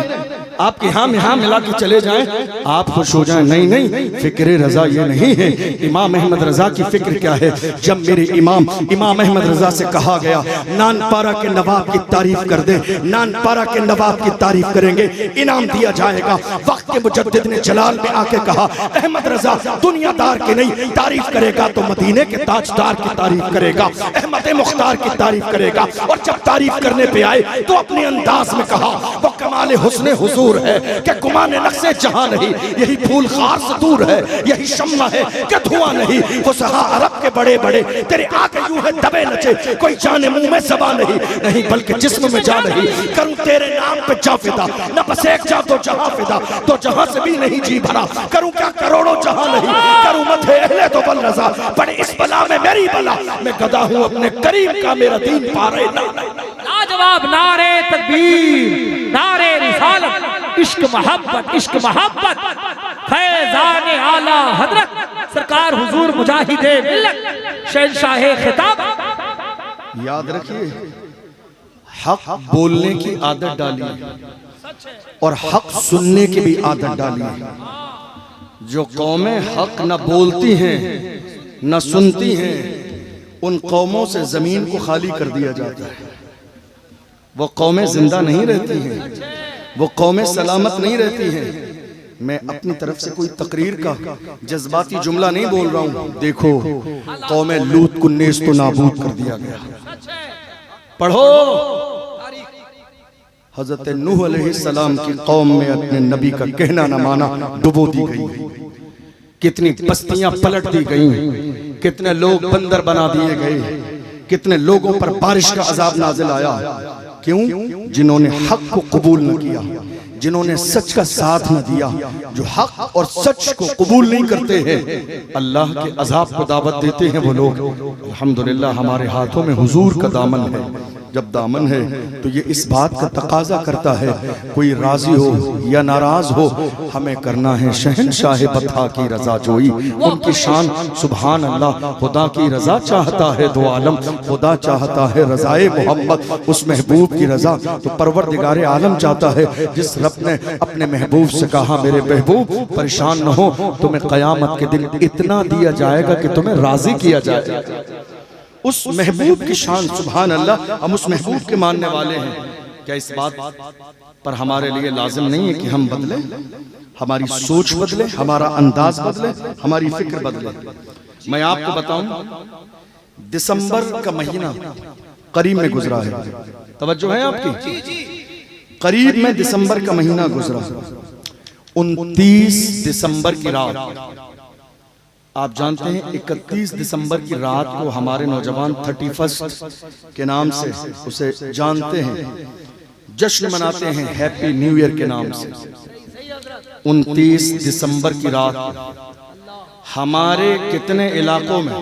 आपके हाँ में हाँ मिला के चले जाएं, आप खुश हो जाएं। नहीं नहीं, फिक्र रजा ये नहीं है। इमाम अहमद रजा की फिक्र क्या है? जब मेरे इमाम अहमद रजा से कहा गया नानपारा के नवाब की तारीफ कर दे, नानपारा के नवाब की तारीफ करेंगे इनाम दिया जाएगा। वक्त के मुजद्दिद ने जलाल में आके कहा अहमद रजा दुनियादार की नहीं तारीफ करेगा तो मदीने के ताजदार की तारीफ करेगा, अहमद मुख्तार की तारीफ करेगा। और जब तारीफ करने पे आए तो अपने अंदाज में कहा वो कमाल हुस्न हुजूर है कि गुमाने नक्शे जहां नहीं, यही फूल खार से दूर है, यही शम्मा है कि धुआं नहीं। फुसहा अरब के बड़े बड़े तेरे आगे यूं है दबे नचे, कोई जाने मुंह में ज़बां नहीं, नहीं बल्कि जिस्म में जा नहीं। करूं तेरे नाम पे जा फिदा, न बस एक जा तो जहां फिदा, तो जहां से भी नहीं जी भरा। करूं क्या करोड़ों जहां नहीं, करूं मथे अहले तो बल रजा, बड़े इस बला में मेरी बला, मैं गदा हूं अपने करीम का, मेरा दीन पारे ना। लाजवाब, नारे तकबीर, नारे रिसालत, इश्क मोहब्बत, इश्क मोहब्बत। फैज़ान आला हजरत सरकार हुजूर मुजाहिदे मिल्लत शहंशाहे खिताब। याद रखिए हक बोलने की आदत डालिए और हक सुनने की भी आदत डालिए। जो कौमें हक न बोलती हैं न सुनती हैं, उन कौमों से जमीन को खाली कर दिया जाता है। वो कौमें जिंदा नहीं रहती हैं, वो कौमें सलामत नहीं रहती हैं। मैं अपनी तरफ से कोई तकरीर का जज्बाती जुमला नहीं बोल रहा हूँ। देखो कौम लूत को नेस्त नाबूद कर दिया गया। पढ़ो हजरत नूह अलैहिस्सलाम की कौम में अपने नबी का कहना न माना डुबो दी गई। कितनी बस्तियां पलट दी गई, कितने लोग बंदर बना दिए गए, कितने लोगों पर बारिश का अजाब नाजिल आया। क्यों? जिन्होंने हक को कबूल न किया, जिन्होंने सच का साथ न दिया। जो हक और सच को कबूल नहीं करते हैं, अल्लाह के अजाब को दावत देते हैं वो लोग। अल्हम्दुलिल्लाह हमारे हाथों में हुजूर का दामन है। जब दामन है तो ये इस बात का तकाजा करता है, कोई राजी हो या नाराज हो, हमें करना है शहनशाह बता की रजा जोई। उनकी शान सुभान अल्लाह। खुदा की रजा चाहता है दो आलम, खुदा चाहता है रजाए मोहम्मद, उस महबूब की रजा। तो परवरदिगारे आलम चाहता है, जिस रब ने अपने महबूब से कहा मेरे महबूब परेशान न हो, तुम्हें कयामत के दिन इतना दिया जाएगा कि तुम्हें राजी किया जाएगा। उस महबूब की शान सुभान अल्लाह। हम उस महबूब के मानने वाले हैं। क्या इस बात पर हमारे लिए लाजिम नहीं है कि हम बदले, हमारी सोच बदले, हमारा अंदाज बदले, हमारी फिक्र बदले? मैं आपको बताऊं, दिसंबर का महीना करीब में गुजरा है। तवज्जो है आपकी? करीब में दिसंबर का महीना गुजरा। 29 दिसंबर की रात, आप जानते हैं 31 दिसंबर की रात को हमारे नौजवान 31 के नाम से उसे जानते हैं, जश्न मनाते हैं हैप्पी न्यू ईयर के नाम से। 29 दिसंबर की रात हमारे कितने इलाकों में,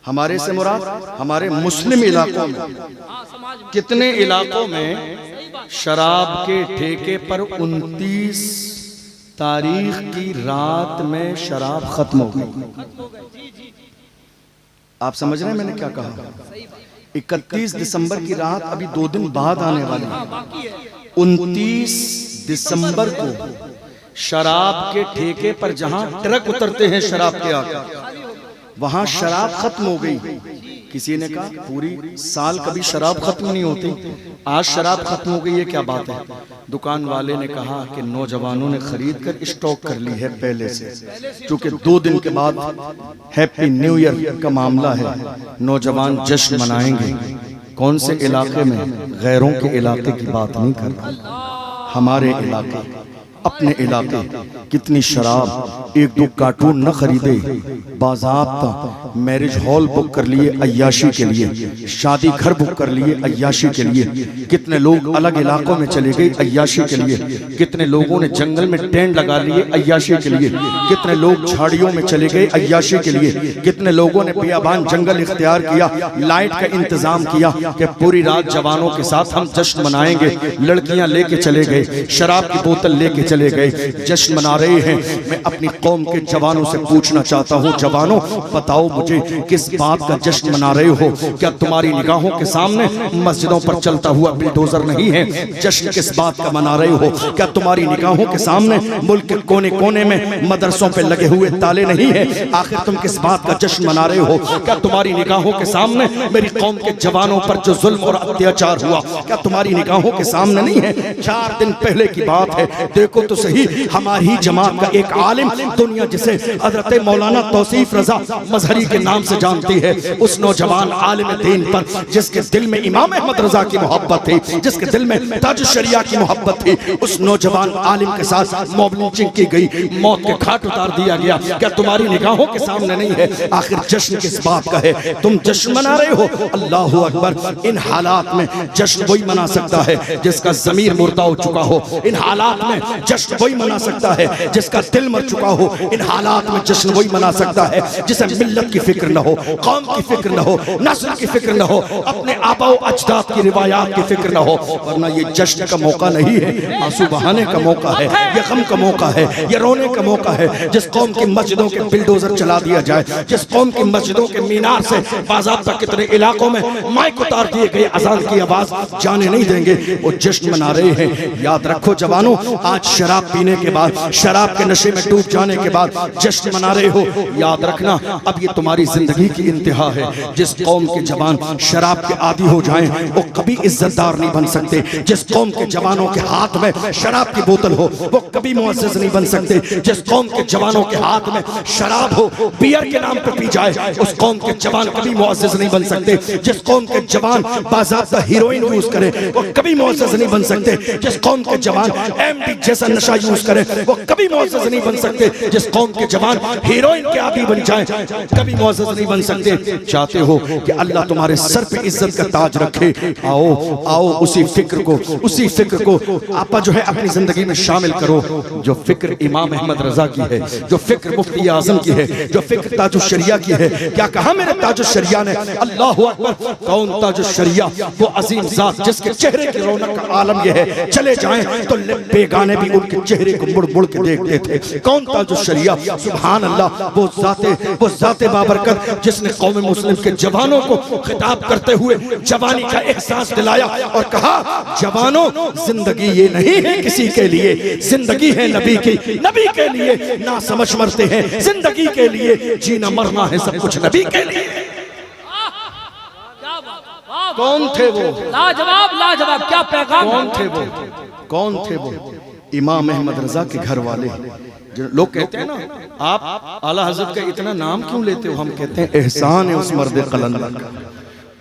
हमारे से मुराद हमारे मुस्लिम इलाकों में, कितने इलाकों में शराब के ठेके पर 29 तारीख की रात में शराब खत्म हो गई। आप समझ रहे हैं मैंने क्या कहा? 31 दिसंबर की रात अभी 2 दिन बाद आने वाली। 29 दिसंबर को शराब के ठेके पर जहां ट्रक उतरते हैं शराब के आकर, वहां शराब खत्म हो गई। किसी ने कहा पूरी साल कभी शराब खत्म नहीं होती, आज शराब खत्म हो गई है, क्या बात है? दुकान वाले ने कहा कि नौजवानों ने खरीद कर स्टॉक कर ली है पहले से, क्योंकि 2 दिन के बाद हैप्पी न्यू ईयर का मामला है, नौजवान जश्न मनाएंगे। कौन से इलाके में? गैरों के इलाके की बात नहीं कर रहा, हमारे इलाके, अपने इलाके। कितनी शराब, 1-2 कार्टून न खरीदे, बाज़ाब्ता मैरिज हॉल बुक कर लिए अय्याशी के लिए, शादी घर बुक कर लिए अय्याशी के लिए। कितने लोग अलग इलाकों में चले गए अय्याशी के लिए, कितने लोगों ने जंगल में टेंट लगा लिए अय्याशी के लिए, कितने लोग झाड़ियों में चले गए अय्याशी के लिए, कितने लोगों ने बियाबान जंगल इख्तियार किया, लाइट का इंतजाम किया कि पूरी रात जवानों के साथ हम जश्न मनाएंगे। लड़कियां लेके चले गए, शराब की बोतल लेके चले गए, जश्न मना रहे हैं। मैं अपनी कौम के जवानों से पूछना चाहता हूँ, जवानों बताओ मुझे किस बात का जश्न मना रहे हो? क्या तुम्हारी निगाहों के सामने मस्जिदों पर चलता हुआ बुलडोजर नहीं है? जश्न किस बात का मना रहे हो? क्या तुम्हारी निगाहों के सामने मुल्क के कोने कोने में मदरसों पे लगे हुए ताले नहीं है? आखिर तुम किस बात का जश्न मना रहे हो? क्या तुम्हारी निगाहों के सामने मेरी कौम के जवानों पर जो जुल्म और अत्याचार हुआ, क्या तुम्हारी निगाहों के सामने नहीं है? 4 दिन पहले की बात है, देखो तो सही, हमारी जमात का एक आलिम, दुनिया जिसे हजरत मौलाना तौसीफ रजा मजहरी के नाम से जानती है, उस नौजवान आलिम दीन पर, जिसके दिल में इमाम अहमद रजा की मोहब्बत थी, जिसके दिल में ताज शरिया की मोहब्बत थी, उस नौजवान आलिम के साथ मॉब लिंचिंग की गई, मौत के घाट उतार दिया गया। क्या तुम्हारी निगाहों के सामने नहीं है? आखिर जश्न किस बात का है? तुम जश्न मना रहे हो। अल्लाहु अकबर। इन हालात में जश्न वही मना सकता है जिसका जमीर मुर्दा हो चुका हो। इन हालात में जश्न वही मना सकता है जिसका दिल मर चुका हो। इन हालात में जश्न वही मना सकता है जिसे मिल्लत की फिक्र न हो, कौम की फिक्र न हो, नस्ल की फिक्र न हो, अपने आबा अजदाद की रिवायात की फिक्र न हो। वरना ये जश्न का मौका नहीं है, आंसू बहाने का मौका है, ये गम का मौका है, ये रोने का मौका है। जिस कौम की मस्जिदों के बिल्डोजर चला दिया जाए, जिस कौम की मस्जिदों के मीनार से बाज़ाब्ता कितने इलाकों में माइक उतार दिए गए, अजान की आवाज जाने नहीं देंगे, वो जश्न मना रहे हैं। याद रखो जवानों, आज शराब पीने के बाद, शराब के नशे में डूब जाने के बाद जश्न मना रहे हो, याद रखना अब ये तुम्हारी जिंदगी की इंतहा है। जिस कौम के जवान शराब के आदी हो जाएं वो कभी इज्जतदार नहीं बन सकते। जिस कौम के जवानों के हाथ में शराब की बोतल हो वो कभी मुअज़्ज़ज़ नहीं बन सकते। जिस कौम के जवानों के हाथ में शराब हो, बियर के नाम पर पी जाए, उस कौम के जवान कभी मुअज़्ज़ज़ नहीं बन सकते। जिस कौम के जवान बाज़ाब्ता हीरोइन यूज करे वो कभी मुअज़्ज़ज़ नहीं बन सकते। जिस कौम के जवान एमडी जैसा नशा यूज करे वो कभी मुअज़्ज़ज़ नहीं बन सकते। जिस कौम के जवान हीरोइन के आदी बन जाए कभी मुअज़्ज़ज़ नहीं बन सकते। चाहते हो कि अल्लाह तुम्हारे सर पे इज्जत का ताज रखे, आओ आओ उसी फिक्र को आपा जो है अपनी जिंदगी में शामिल करो। जो फिक्र इमाम अहमद रजा की है, जो फिक्र मुफ्ती आजम की है, जो फिक्र ताजुश शरिया की है। क्या कहा मेरे ताजुश शरिया ने? अल्लाहु अकबर। कौन ताजुश शरिया? वो अजीम जात जिसके चेहरे की रौनक का आलम यह है, चले जाएं तो बेगाने भी उनके चेहरे को मुड़ मुड़ के देखते थे। कौन ताजुश शरिया? सुभान अल्लाह। वो जाते बाबरकत जिसने कौम मुस्लिम के जवानों को खिताब करते हुए जवानी का एहसास दिलाया और कहा, जवानों जिंदगी ये नहीं है किसी के लिए, जिंदगी है नबी की, नबी के लिए ना समझ मरते हैं, जिंदगी के लिए जीना मरना है सब कुछ नबी के लिए। कौन थे वो? लाजवाब क्या पैगाम। कौन थे वो? इमाम अहमद रजा के घर वाले। लोग कहते हैं ना, आप आला हजरत का इतना नाम क्यों लेते हो? हम कहते हैं एहसान है उस मर्द कलंदर का।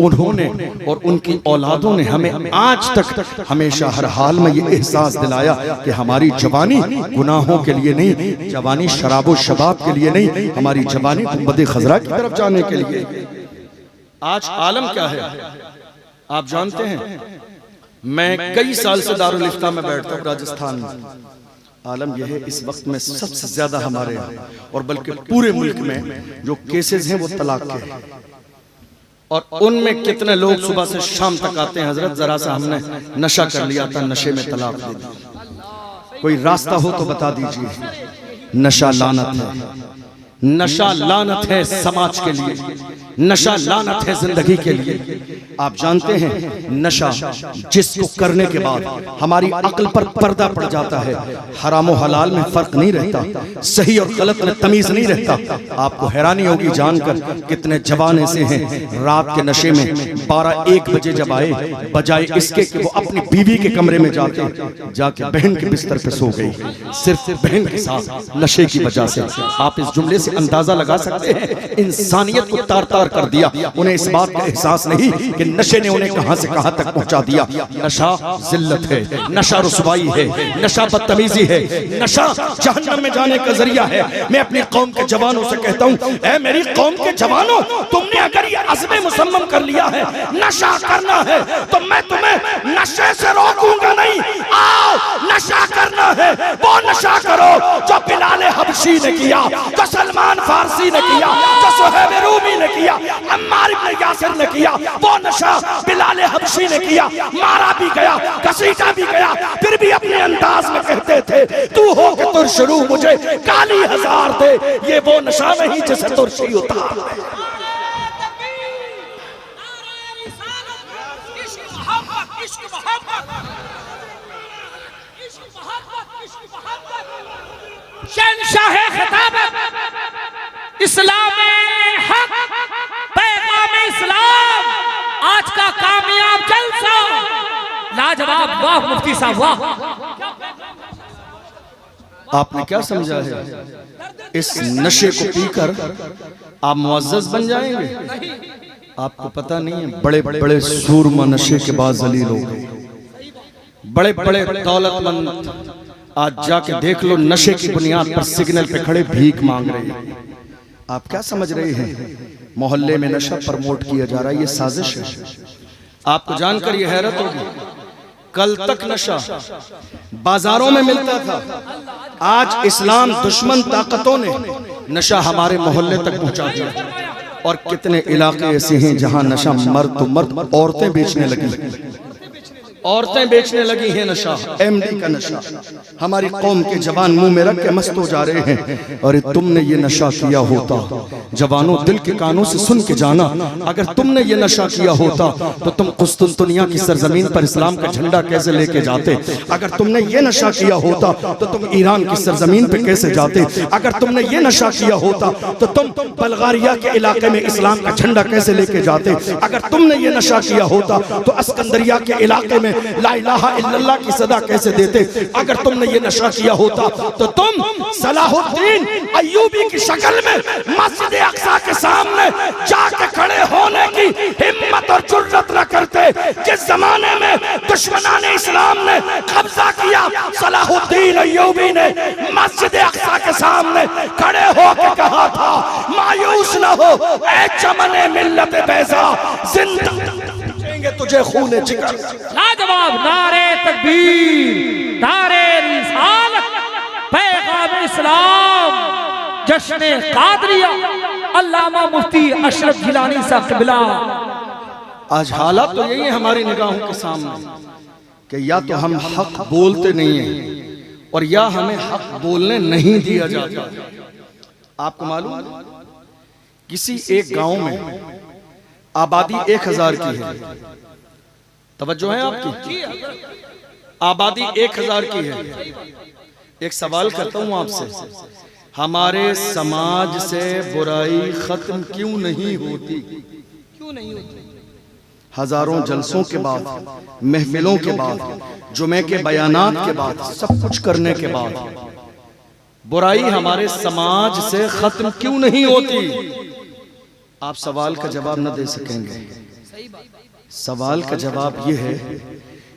उन्होंने और उनकी औलादों ने हमें आज तक हमेशा हर हाल में ये एहसास दिलाया कि हमारी जवानी गुनाहों के लिए नहीं, जवानी शराबो शबाब के लिए नहीं, हमारी जवानी गुंबद खजरा की तरफ जाने के लिए। आज आलम क्या है आप जानते हैं? मैं कई साल से दारुल इफ्ता में बैठता हूँ राजस्थान में। आलम यह है इस वक्त में सबसे ज्यादा हमारे यहाँ और बल्कि पूरे मुल्क में जो केसेस हैं वो तलाक के हैं। और उनमें कितने लोग सुबह से शाम तक आते हैं, हजरत जरा सा हमने नशा कर लिया था, नशे में तलाक दे दी। कोई रास्ता हो तो बता दीजिए। नशा लानत है, नशा लानत है समाज के लिए, नशा लानत है जिंदगी के लिए। आप जानते हैं नशा जिसको करने के बाद हमारी अक्ल पर पर्दा पड़ जाता है, हराम और हलाल में फर्क नहीं रहता, सही और गलत में तमीज नहीं रहता। आपको हैरानी होगी जानकर कितने जवान ऐसे हैं रात के नशे में 12-1 बजे जब आए, बजाय इसके कि वो अपनी बीवी के कमरे में जाके बहन के बिस्तर पे सो गई, सिर्फ बहन के साथ नशे की वजह से। आप इस जुमले से अंदाजा लगा सकते हैं इंसानियत को तार तार कर दिया। उन्हें इस बात का एहसास नहीं कि नशे ने उन्हें कहां से कहां तक पहुंचा दिया। नशा जिल्लत है, नशा रुसवाई है, नशा बदतमीजी है, नशा जहन्नम में जाने का जरिया है। मैं अपनी कौम के जवानों से कहता हूं, ऐ मेरी कौम के जवानों, तुमने अगर ये अज़्म मुसम्मम कर लिया है नशा करना है तो मैं तुम्हें नशे से रोकूंगा नहीं। आओ नशा करना है, वो नशा करो जो बिलाल हबशी ने किया, जो सलमान फारसी ने किया, जो सुहैब रूमी ने किया, अम्मार इब्न यासिर ने किया। वो नशा बिलाल हबशी ने किया, मारा भी गया, घसीटा भी गया, फिर भी अपने अंदाज में कहते थे तू हो के तुरशरू मुझे काली हजार दे। ये वो नशा नहीं जिसे तुरशी उतार दे। शहंशाह खिताब इस्लाम हक, पैगाम इस्लाम, आज का कामयाब जलसा। लाजवाब, वाह मुफ्ती साहब वाह। आपने क्या समझा है? इस नशे को पीकर आप मुअज़्ज़ज़ बन जाएंगे? आपको पता नहीं है बड़े बड़े सूरमा नशे के बाद जलील हो गए, बड़े बड़े दौलतमंद आज जाके देख लो नशे की बुनियाद पर सिग्नल पे खड़े भीख मांग रहे हैं। आप क्या समझ रहे हैं मोहल्ले में नशा प्रमोट किया जा रहा है? ये साजिश है। आपको जानकर ये हैरत होगी, कल तक नशा बाजारों में मिलता था, आज इस्लाम दुश्मन ताकतों ने नशा हमारे मोहल्ले तक पहुंचा दिया। और कितने इलाके ऐसे हैं जहां नशा मर्द तो मर्द औरतें बेचने लगी, औरतें बेचने लगी हैं नशा, एमडी का नशा। हमारी कौम के जवान मुंह में रख के मस्त हो जा रहे हैं। और तुमने ये नशा किया होता, जवानों दिल के कानों से सुन के जाना, अगर तुमने ये नशा किया होता तो तुम कुस्तुनतुनिया की सरजमीन पर इस्लाम का झंडा कैसे लेके जाते? अगर तुमने ये नशा किया होता तो तुम ईरान की सरजमीन पे कैसे जाते? अगर तुमने ये नशा किया होता तो तुम बल्गारिया के इलाके में इस्लाम का झंडा कैसे लेके जाते? अगर तुमने ये नशा किया होता तो अस्कंदरिया के इलाके में ला इलाहा इल्लल्लाह की सदा कैसे देते? अगर तुमने ये नशा किया होता तो तुम सलाहुद्दीन अय्यूबी की शक्ल में मस्जिद अक्सा के सामने जाके खड़े होने की हिम्मत और जुर्रत न करते। जिस जमाने में दुश्मनाने इस्लाम ने कब्जा किया, सलाहुद्दीन अय्यूबी ने मस्जिद अक्सा के सामने खड़े होकर कहा था, मायूस न हो ऐ चमने मिल्लत बैज़ा, जिंदा तुझे खूने जिगर। लाजवाब नारे तकबीर, नारे रिसालत, पैगाम इस्लाम, जश्न कादरिया, अल्लामा मुफ्ती अशरफ जिलानी साहब क़िबला। आज हालात तो यही है हमारी निगाहों के सामने कि या तो हम हक बोलते नहीं हैं और या हमें हक बोलने नहीं दिया जाता। आपको मालूम, किसी एक गांव में आबादी 1000 की है। तवज्जो है आपकी? आबादी 1000 की है। एक सवाल करता हूं आपसे, हमारे समाज से बुराई खत्म क्यों नहीं होती? क्यों नहीं होती? हजारों जलसों के बाद, महफिलों के बाद, जुमे के बयानात के बाद, सब कुछ करने के बाद बुराई हमारे समाज से खत्म क्यों नहीं होती? आप सवाल का जवाब न दे सकेंगे। सवाल का जवाब यह है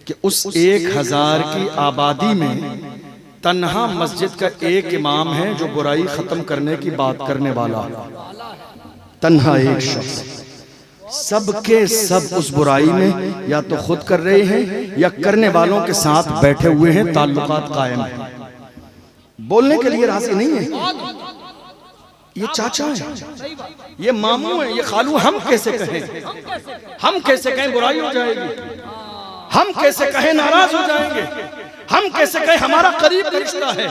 कि उस 1000 की आबादी में तन्हा मस्जिद का एक इमाम है जो बुराई खत्म करने की बात करने वाला, तन्हा एक शख्स। सबके सब उस बुराई में या तो खुद कर रहे हैं या करने वालों के साथ बैठे हुए हैं, ताल्लुकात कायम है, बोलने के लिए राजी नहीं है। ये चाचा है, ये मामू है, ये खालू, हम कैसे कहें? हम कैसे कहें बुराई हो जाएगी? हम कैसे कहें नाराज हो जाएंगे? हम कैसे कहें हमारा करीब का रिश्ता है?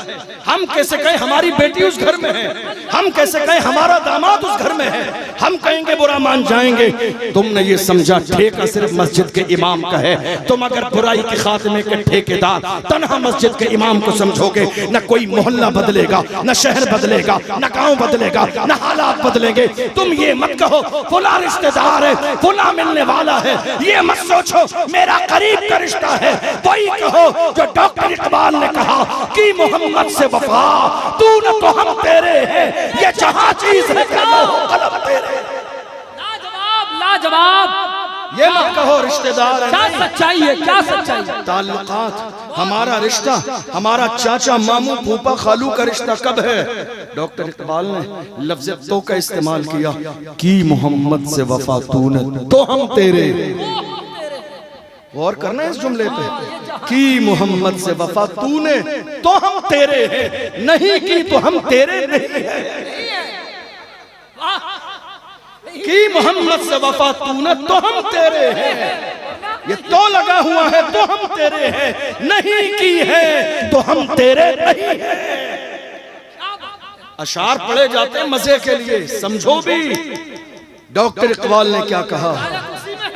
हम कैसे कहें हमारी बेटी उस घर में है? हम कैसे कहें हमारा दामाद उस घर में है? हम कहेंगे बुरा मान जाएंगे। तुमने ये समझा ठेका सिर्फ मस्जिद के इमाम का है। तुम अगर बुराई के खात्मे के ठेकेदार तन्हा मस्जिद के इमाम को समझोगे, न कोई मोहल्ला बदलेगा, न शहर बदलेगा, न गांव बदलेगा, न हालात बदलेंगे। तुम ये मत कहो फुला रिश्तेदार है, फुला मिलने वाला है, ये मत सोचो मेरा करीब का रिश्ता है। वही कहो जो डॉक्टर इकबाल ने कहा कि मोहम्मद से वफा, तू न तो हम तेरे हैं, ये जहां चीज है कलम तेरे। लाजवाब, लाजवाब। ये मत कहो रिश्तेदार है। क्या सच्चाई है? क्या सच्चाई है? ताल्लुकात, हमारा रिश्ता, हमारा चाचा मामू फूफा खालू का रिश्ता कब है? डॉक्टर इकबाल ने लफ्ज़ तो का इस्तेमाल किया कि मोहम्मद से वफा तूने तो हम तेरे। गौर करना है इस जुमले पे कि मोहम्मद से वफा तूने तो हम तेरे हैं, नहीं की तो हम तेरे नहीं है। कि मोहम्मद से वफा तूने तो हम तेरे हैं, ये तो लगा हुआ है तो हम तेरे हैं, नहीं की है तो हम तेरे नहीं है। अशार पढ़े जाते हैं मजे के लिए, समझो भी। डॉक्टर इकबाल ने क्या कहा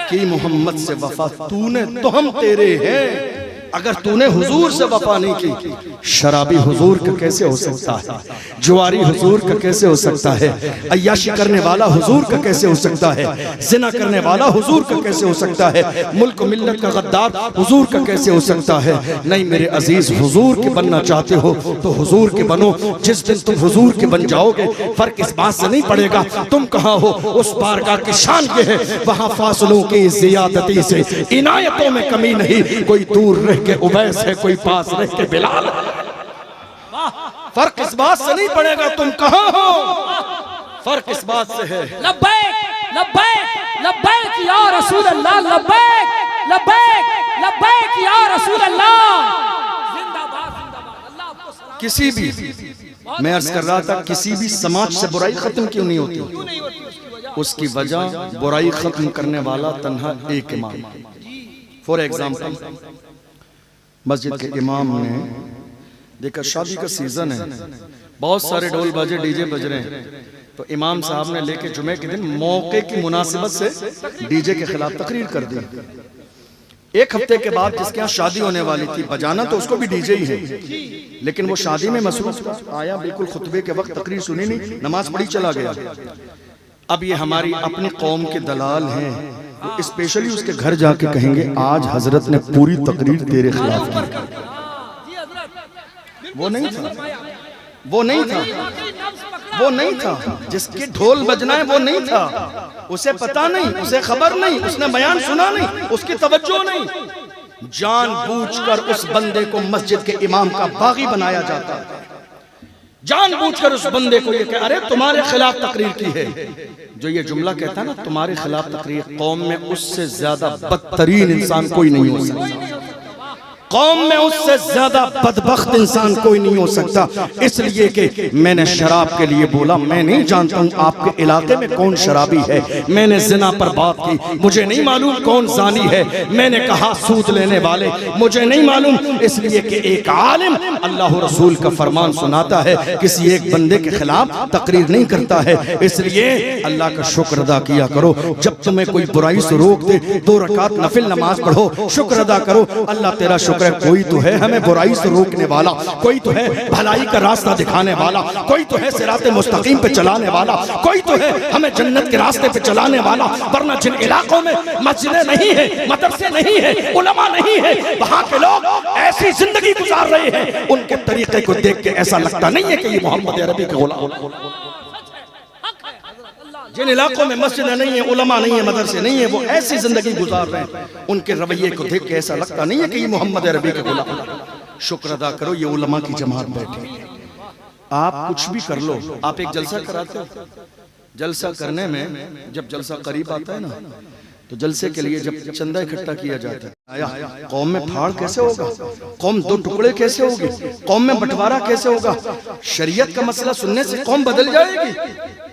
कि मोहम्मद से वफा तूने तो हम तेरे हैं। अगर तूने हुजूर से वफा नहीं की, शराबी हुजूर का कैसे हो सकता है? जुआरी हुजूर का कैसे हो सकता है? अय्याशी करने वाला हुजूर का कैसे हो सकता है? जिना करने वाला हुजूर का कैसे हो सकता है? मुल्क मिल्लत का गद्दार हुजूर का कैसे हो सकता है? नहीं मेरे अजीज, हुजूर के बनना चाहते हो तो हुजूर के बनो। जिस दिन तुम हुजूर के बन जाओगे, फर्क इस बात से नहीं पड़ेगा तुम कहाँ हो, उस बारगाह की शान ये है वहाँ फासलों की ज़ियादती से इनायतों में कमी नहीं। कोई दूर रह के उवैस है, कोई पास रह के बिलाल। फर्क इस बात से नहीं पड़ेगा तुम कहाँ हो, फर्क इस बात से है। लब्बैक लब्बैक लब्बैक या रसूल अल्लाह, लब्बैक लब्बैक लब्बैक या रसूल अल्लाह। जिंदाबाद जिंदाबाद। अल्लाह आपको सलाम। किसी भी, मैं अर्ज कर रहा था, किसी भी समाज से बुराई खत्म क्यों नहीं होती? उसकी वजह बुराई खत्म करने वाला तन्हा एक इमाम। फॉर एग्जाम्पल मस्जिद के इमाम ने देखा शादी का सीजन है, बहुत सारे ढोल बाजे डीजे बज रहे हैं, तो इमाम साहब ने लेके जुमे के दिन मौके की मुनासिबत से डीजे के खिलाफ तकरीर कर दी। एक हफ्ते के बाद जिसके यहाँ शादी होने वाली थी, बजाना तो उसको भी डीजे ही है, लेकिन वो शादी में मसरूफ था, आया बिल्कुल खुतबे के वक्त तकरीर सुनी नहीं, नमाज पढ़ी चला गया। अब ये हमारी अपनी कौम के दलाल हैं, वो स्पेशली उसके घर जाके कहेंगे आज हजरत ने पूरी तकरीर तेरे खिलाफ की। वो नहीं था, वो नहीं था, वो नहीं था जिसके ढोल बजना है, वो नहीं था, उसे पता नहीं, उसे खबर नहीं, उसने बयान सुना नहीं, उसकी तवज्जो नहीं। जानबूझकर उस बंदे को मस्जिद के इमाम का बागी बनाया जाता है, जानबूझकर उस बंदे को ये कह अरे तुम्हारे खिलाफ तकरीर की है। जो ये जुमला कहता है ना तुम्हारे खिलाफ तकरीर, कौम में उससे ज्यादा बदतरीन इंसान कोई नहीं हो सकता, कौम में उससे ज्यादा बदबख्त इंसान कोई नहीं हो सकता। इसलिए कि मैंने शराब के लिए बोला, मैं नहीं जानता हूँ आपके इलाके में कौन शराबी है, मैंने जिना पर बात की, मुझे नहीं मालूम कौन जानी है, मैंने कहा सूद लेने वाले, मुझे नहीं मालूम। इसलिए कि एक आलिम अल्लाह रसूल का फरमान सुनाता है, किसी एक बंदे के खिलाफ तकरीर नहीं करता है। इसलिए अल्लाह का शुक्र अदा किया करो, जब तुम्हें कोई बुराई से रोक दे 2 रकात नफिल नमाज पढ़ो, शुक्र अदा करो, अल्लाह तेरा शुक्र। कोई तो है हमें बुराई से रोकने वाला, कोई तो है भलाई का रास्ता दिखाने वाला, कोई तो है सिराते मुस्तकीम पे चलाने वाला, कोई तो है हमें जन्नत के रास्ते पे चलाने वाला। वरना जिन इलाकों में मस्जिदें नहीं है, मदरसे नहीं है, उलमा नहीं है, वहां के लोग ऐसी जिंदगी गुजार रहे हैं, उनके तरीके को देख के ऐसा लगता नहीं है कि ये मोहम्मद अरबी के गुलाम। जिन इलाकों में मस्जिदें नहीं है, उलमा नहीं है, मदरसे नहीं है, वो ऐसी जिंदगी गुजार रहे हैं, उनके रवैये को देख के ऐसा लगता नहीं है कि ये मोहम्मद अरबी के गुलाम। शुक्र अदा करो ये उलमा की जमात बैठी। आप कुछ भी कर लो, आप एक जलसा कराते हो, जलसा करने में जब जलसा करीब आता है ना, तो जलसे के लिए जब चंदा इकट्ठा किया जाता है, आया कौम में फाड़ कैसे होगा, कौम 2 टुकड़े कैसे होगी, कौम में बंटवारा कैसे होगा, शरीयत का मसला सुनने से कौम बदल जाएगी।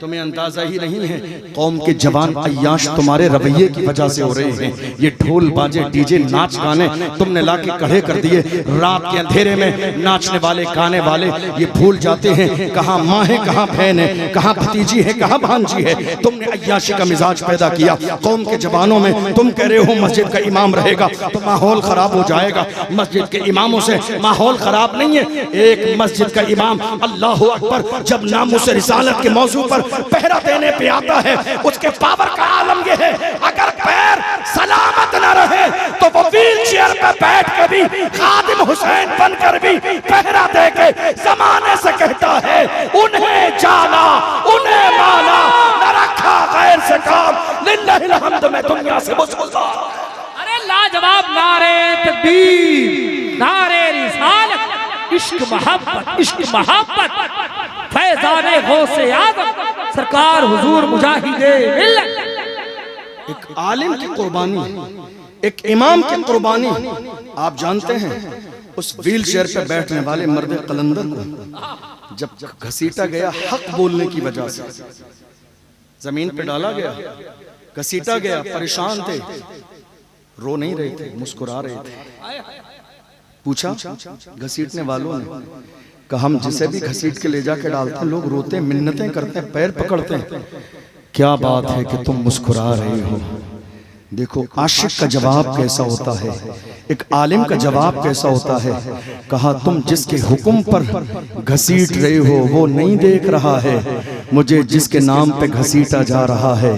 तुम्हें अंदाजा ही नहीं है, कौम के जवान अय्याश तुम्हारे रवैये की वजह से हो रहे हैं। ये ढोल बाजे डीजे नाच गाने तुमने लाके खड़े कर दिए, रात के अंधेरे में नाचने वाले गाने वाले ये भूल जाते हैं कहाँ माँ है, कहाँ बहन है, कहाँ भतीजी है, कहाँ भांजी है। तुमने अय्याशी का मिजाज पैदा किया कौम के जवानों में। तुम कह रहे हो मस्जिद का इमाम रहेगा तो माहौल खराब हो जाएगा। मस्जिद के इमामों से माहौल खराब नहीं है। एक मस्जिद का इमाम अल्लाह अकबर जब नामुस रिसालत के मौजू पर पहरा देने पे आता है, उसके पावर का आलम यह है अगर पैर सलामत न रहे तो वो व्हील चेयर पे बैठ के भी खादिम हुसैन बनकर भी पहरा दे के जमाने से कहता है उन्हें जाना उन्हें माना, न रखा गैर से काम, लिल्लाहिल हम्द में दुनिया से मुस्कुराता। अरे लाजवाब नारे तकबीर, नारे रिसालत, इश्क मोहब्बत, इश्क मोहब्बत, फैज़ाने गौसे आज़म सरकार हुजूर मुजाहिदे मिल्लत। एक आलिम की कुर्बानी, एक इमाम की कुर्बानी। आप जानते हैं उस व्हील चेयर पर बैठने वाले मर्द कलंदर को जब घसीटा गया हक बोलने की वजह से, जमीन पे डाला गया, घसीटा गया, परेशान थे, रो नहीं रहे थे, मुस्कुरा रहे थे। पूछा घसीटने वालों ने, कहा हम जिसे भी घसीट के ले जाके डालते हैं लोग रोते हैं, मिन्नतें करते हैं, पैर पकड़ते हैं, क्या बात है कि तुम मुस्कुरा रहे हो। देखो आशिक का जवाब कैसा होता है, एक आलिम का जवाब कैसा होता है। कहा तुम जिसके हुक्म पर घसीट रहे हो वो नहीं देख रहा है, मुझे जिसके नाम पे घसीटा जा रहा है।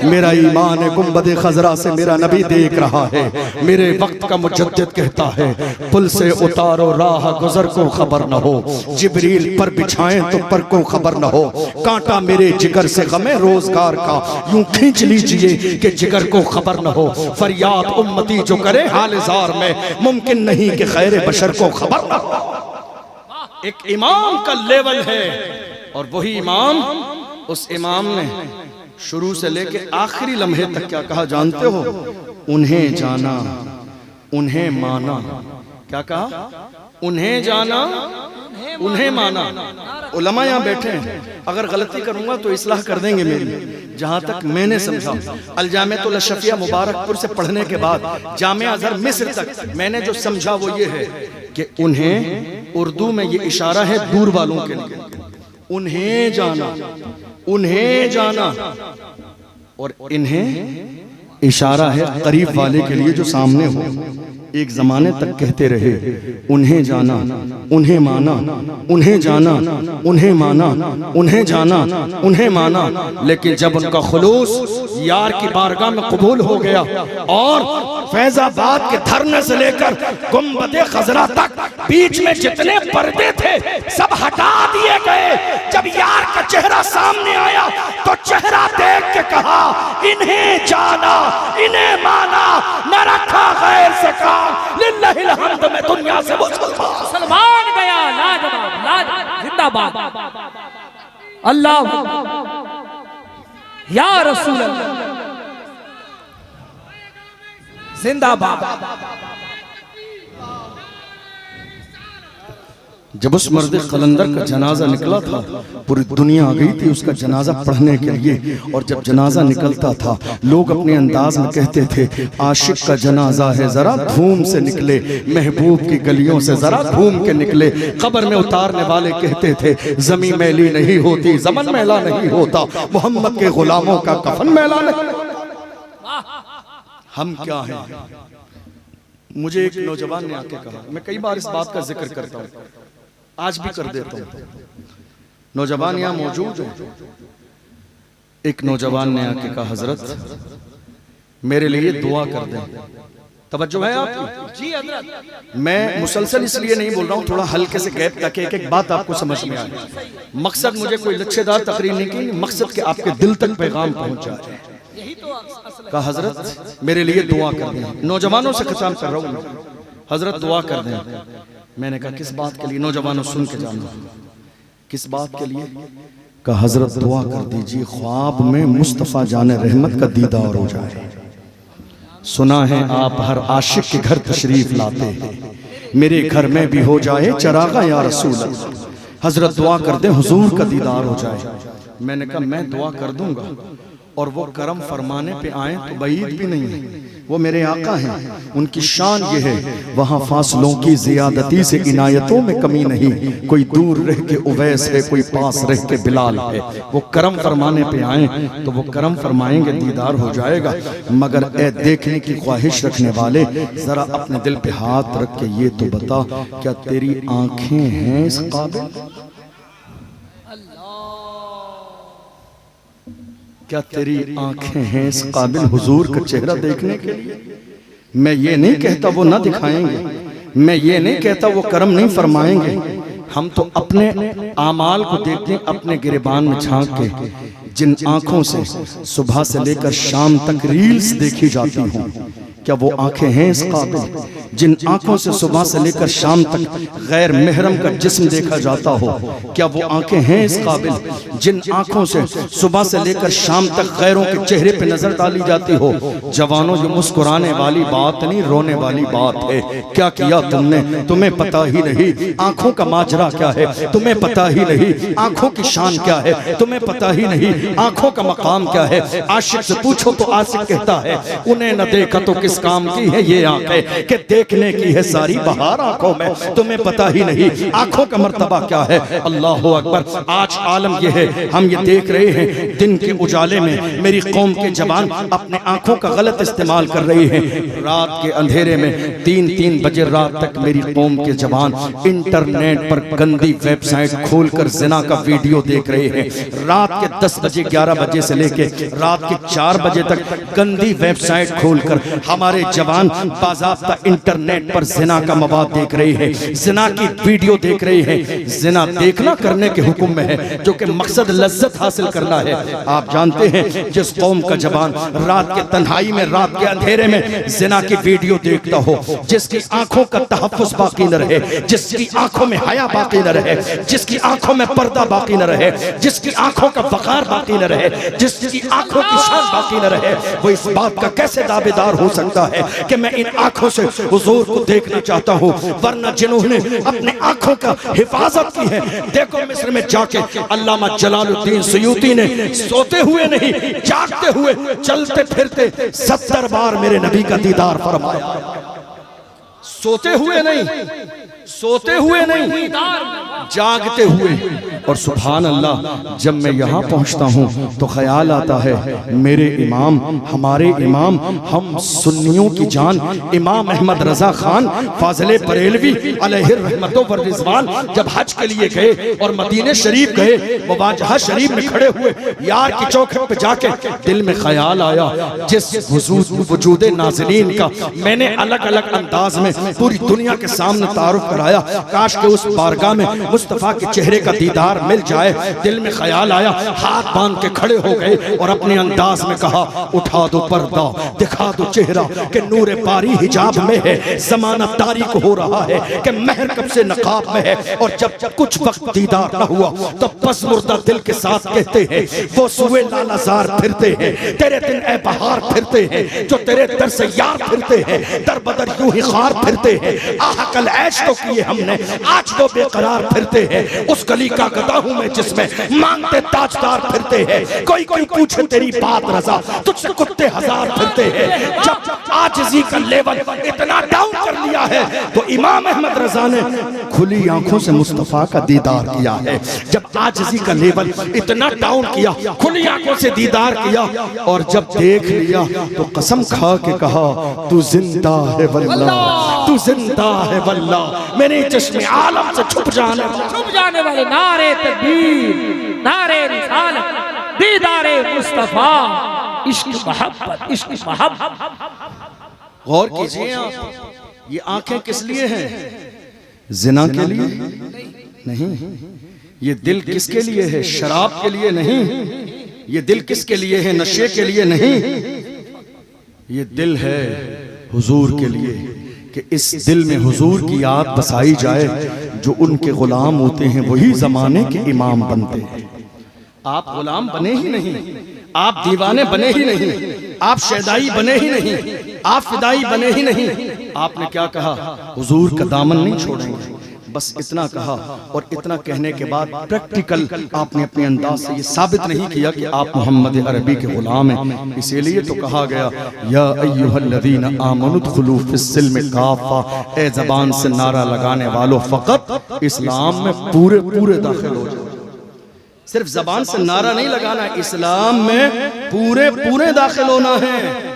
मेरा ईमान है गुंबद खजरा से मेरा नबी देख रहा है। मेरे वक्त का मुजद्दिद कहता है पुल से उतारो राह गुजर को खबर न हो, जिब्रील पर बिछाएं तो पर को खबर न हो। कांटा मेरे जिगर से गमे रोजगार का यूं खींच लीजिए कि जिगर को खबर न हो। फरियाद उम्मती जो करे हाल जार में, मुमकिन नहीं कि खैर बशर को खबर न हो। एक इमाम का लेवल है और वही इमाम, उस इमाम ने शुरू से लेके आखिरी लम्हे तक क्या कहा जानते हो? उन्हें जाना उन्हें माना। क्या कहा? उन्हें जाना उन्हें माना। उलमा यहाँ बैठे हैं, अगर गलती करूंगा तो इस्लाह कर देंगे मेरी, जहां तक मैंने समझा अल-जामिअतुल अशरफिया मुबारकपुर से पढ़ने के बाद जामिया अज़हर मिस्र तक मैंने जो समझा वो ये है कि उन्हें उर्दू में ये इशारा है दूर वालों के लिए, उन्हें जाना और इन्हें इशारा है करीब वाले के लिए जो सामने हो। एक जमाने तक कहते रहे उन्हें जाना, उन्हें माना, उन्हें जाना, उन्हें माना, उन्हें जाना, उन्हें माना, लेकिन जब उनका खुलूस यार की बारगाह में कबूल हो गया और फैजाबाद के धरने से लेकर गुंबदे खजरा तक बीच में जितने पर्दे थे सब हटा दिए गए। जब यार का चेहरा सामने आया तो चेहरा देख के कहा इन्हें जाना, इन्हें माना, न रखा गैर से काम, लिल्लाहिल हम्द में दुनिया से मुसलमान गया। लाजवाब जिंदाबाद अल्लाह या रसूल अल्लाह जिंदाबाद। जब उस मर्द कलंदर का जनाजा निकला था पूरी दुनिया आ गई थी उसका जनाजा पढ़ने के लिए। और जब जनाजा निकलता था लोग अपने अंदाज में कहते थे आशिक का जनाजा है जरा धूम से निकले, महबूब की गलियों से जरा घूम के निकले। कब्र में उतारने वाले कहते थे ज़मीं मैली नहीं होती, ज़मन मैला नहीं होता, मोहम्मद के गुलामों का कफन मैला नहीं। हम क्या हैं? मुझे एक नौजवान ने आके कहा, मैं कई बार इस बात का जिक्र करता हूँ, आज भी कर देता हूँ, नौजवान यहाँ मौजूद है। एक नौजवान ने आके कहा हजरत मेरे लिए दुआ कर दें। तवज्जो है आपकी? जी हजरत। मैं मुसलसल इसलिए नहीं बोल रहा हूँ, थोड़ा हल्के से गैप ताकि एक एक बात आपको समझ में आए। मकसद मुझे कोई लच्छेदार तकरीर नहीं की, मकसद के आपके दिल तक पैगाम पहुंच जाए। कहा हजरत मेरे लिए दुआ कर दें। नौजवानों से खिताब कर रहा हूँ, हजरत दुआ कर दें। मैंने कहा किस बात के लिए? नौजवानों सुन के जानो किस बात के लिए? कहा हजरत दुआ कर दीजिए ख्वाब में मुस्तफ़ा जाने रहमत का दीदार हो जाए। सुना है आप हर आशिक के घर तशरीफ लाते हैं, मेरे घर में भी हो जाए चरागा या रसूल अल्लाह। हजरत दुआ कर दे हुजूर का दीदार हो जाए। मैंने कहा मैं दुआ कर दूंगा और वो करम फरमाने पे आए तो बईद भी नहीं है, वो मेरे आका हैं, उनकी शान ये है वहाँ फासलों की जियादती से इनायतों में कमी नहीं। कोई दूर रह के उवैस है, कोई पास रह के बिलाल है। वो करम फरमाने पे आए तो वो करम फरमाएंगे, दीदार हो जाएगा। मगर ए देखने की ख्वाहिश रखने वाले जरा अपने दिल पे हाथ रख के ये तो बता क्या तेरी आंखें हैं इस काबिल? क्या तेरी आंखें हैं इस काबिल हुजूर का चेहरा देखने के लिए? मैं ये नहीं कहता वो ना दिखाएंगे, मैं ये नहीं कहता वो करम नहीं फरमाएंगे। हम तो अपने आमाल को देखते हैं, अपने गिरबान में झांक के। जिन आंखों से सुबह से लेकर शाम तक रील्स देखी जाती हों, क्या वो आंखें हैं इस काबिल? जिन आंखों से सुबह से लेकर शाम तक गैर महरम का जिस्म देखा जाता हो, क्या वो आंखें हैं इस काबिल? जिन आंखों से सुबह से लेकर शाम तक गैरों के चेहरे पे नजर डाली जाती हो। जवानों ये मुस्कुराने वाली बात नहीं, रोने वाली बात है। क्या किया तुमने? तुम्हें पता ही नहीं आंखों का माजरा क्या है, तुम्हें पता ही नहीं आंखों की शान क्या है, तुम्हें पता ही नहीं आंखों का मकाम क्या है। आशिक से पूछो तो आशिक कहता है उन्हें न देखा तो किस काम की है ये आंखें कि देखने की है सारी बहार आंखों में। तुम्हें पता ही नहीं आंखों का मर्तबा क्या है। अल्लाह अकबर। आज आलम ये है, हम ये देख रहे हैं दिन के उजाले में मेरी कौम के जवान अपने आंखों का गलत इस्तेमाल कर रहे हैं। रात के अंधेरे में 3-3 बजे रात तक मेरी कौम के जवान इंटरनेट पर गंदी वेबसाइट खोलकर जिना का वीडियो देख रहे हैं। रात के 10 बजे 11 बजे से लेके रात के 4 बजे तक गंदी वेबसाइट खोलकर हमारे जवान बाज़ाब्ता इंटरनेट पर जिना का मवाद देख रहे हैं, जिना की वीडियो देख रहे हैं। जिना देखना करने के हुक्म में है, जो कि मकसद लज्जत हासिल करना है। आप जानते हैं जिस कौम का जवान रात के तन्हाई में रात के अंधेरे में जिना की वीडियो देखता हो, जिसकी आंखों का तहफ़्फ़ुज़ बाकी न रहे, जिसकी आंखों में हया बाकी न रहे, जिसकी आंखों में पर्दा बाकी न रहे, जिसकी आंखों का वक़ार बाकी न रहे, जिसकी आंखों की शान बाकी न रहे, वो इस बात का कैसे दावेदार हो सकता है कि मैं इन आंखों से हुजूर को देखना चाहता हूँ, वरना जिन्होंने अपने आंखों का हिफाजत की है, देखो मिस्र में जाके अल्लामा जलालुद्दीन सुयूती ने सोते हुए नहीं, जागते हुए, चलते फिरते 70 बार मेरे नबी का दीदार फरमाया। सोते हुए नहीं, सोते हुए नहीं, जागते हुए। और सुभान अल्लाह, जब मैं यहाँ पहुँचता हूँ तो ख्याल आता है मेरे इमाम, हमारे इमाम, हम सुन्नियों की जान इमाम अहमद रजा खान फाजिल बरेलवी अलैहि रहमतों व रिजवान जब हज के लिए गए और मदीने शरीफ गए, मुवाजहा शरीफ में खड़े हुए, यार की चौखट पे जाके दिल में ख्याल आया, जिस वजूद नाज़रीन का मैंने अलग अलग अंदाज में पूरी दुनिया के सामने तारुफ कराया, काश के उस बारगाह में मुस्तफा के चेहरे का दीदार मिल जाए। दिल में ख्याल आया, हाथ बांध के खड़े हो गए और अपने अंदाज में कहा, उठा दो पर्दा, दिखा दो चेहरा कि नूरे पारी हिजाब में है, जमाना तारीक हो रहा है कि महर कब से नकाब में है। और जब कुछ वक्त दीदार न हुआ तो बस मुर्दा दिल के साथ कहते हैं, वो सुए लालाजार फिरते हैं, तेरे दिन ए बहार फिरते हैं, जो तेरे दर से यार फिरते हैं, दर बदर यूं ही खार फिरते हैं। आह कल ऐश तो किए हमने, आज वो बेकरार फिरते हैं। उस गली का गदा हूं मैं जिसमें मांगते ताजदार फिरते हैं। कोई कोई पूछे तेरी बात रजा, तुझसे कुत्ते हजार फिरते हैं। जब आजिज़ी का लेवल इतना डाउन कर लिया है तो इमाम अहमद रजा ने खुली आंखों से मुस्तफा का दीदार किया है। जब आजिज़ी का लेवल इतना डाउन किया, खुली आंखों से दीदार किया, और जब देख लिया तो कसम खा के कहा, तू जिंदा है वल्लाह, तू जिंदा है वल्लाह। मेरे चश्मे आलम से छुप जाने वाले नारे तकबीर, नारे रिसालत, दीदारे मुस्तफा, इश्क मोहब्बत, इश्क मोहब्बत। गौर कीजिए आप, ये आंखें किस लिए हैं? जिना के लिए नहीं। ये दिल किसके लिए है? शराब के लिए नहीं। ये दिल किसके लिए है? नशे के लिए नहीं। ये दिल है हुजूर के लिए, कि इस दिल में हुजूर की याद बसाई जाए। जो उनके गुलाम होते हैं वही जमाने के इमाम बनते हैं। आप गुलाम बने ही नहीं, आप दीवाने बने ही नहीं, आप शैदाई बने ही नहीं, आप फिदाई बने ही नहीं। आपने क्या कहा? हुजूर का दामन नहीं छोड़ेंगे, बस इतना कहा। और इतना कहने के बाद प्रैक्टिकल आपने अपने अंदाज से ये साबित नहीं किया कि आप मोहम्मद अरबी के गुलाम हैं। इसीलिए तो कहा गया, या अय्युहल्लज़ीना आमनु दुखुलू फिस्सिल्म काफ़ा, ए ज़बान से नारा लगाने वालों, फ़कत इस्लाम में पूरे पूरे दाखिल हो जाओ। सिर्फ ज़बान से नारा नहीं लगाना, इस्लाम में पूरे पूरे दाखिल होना है,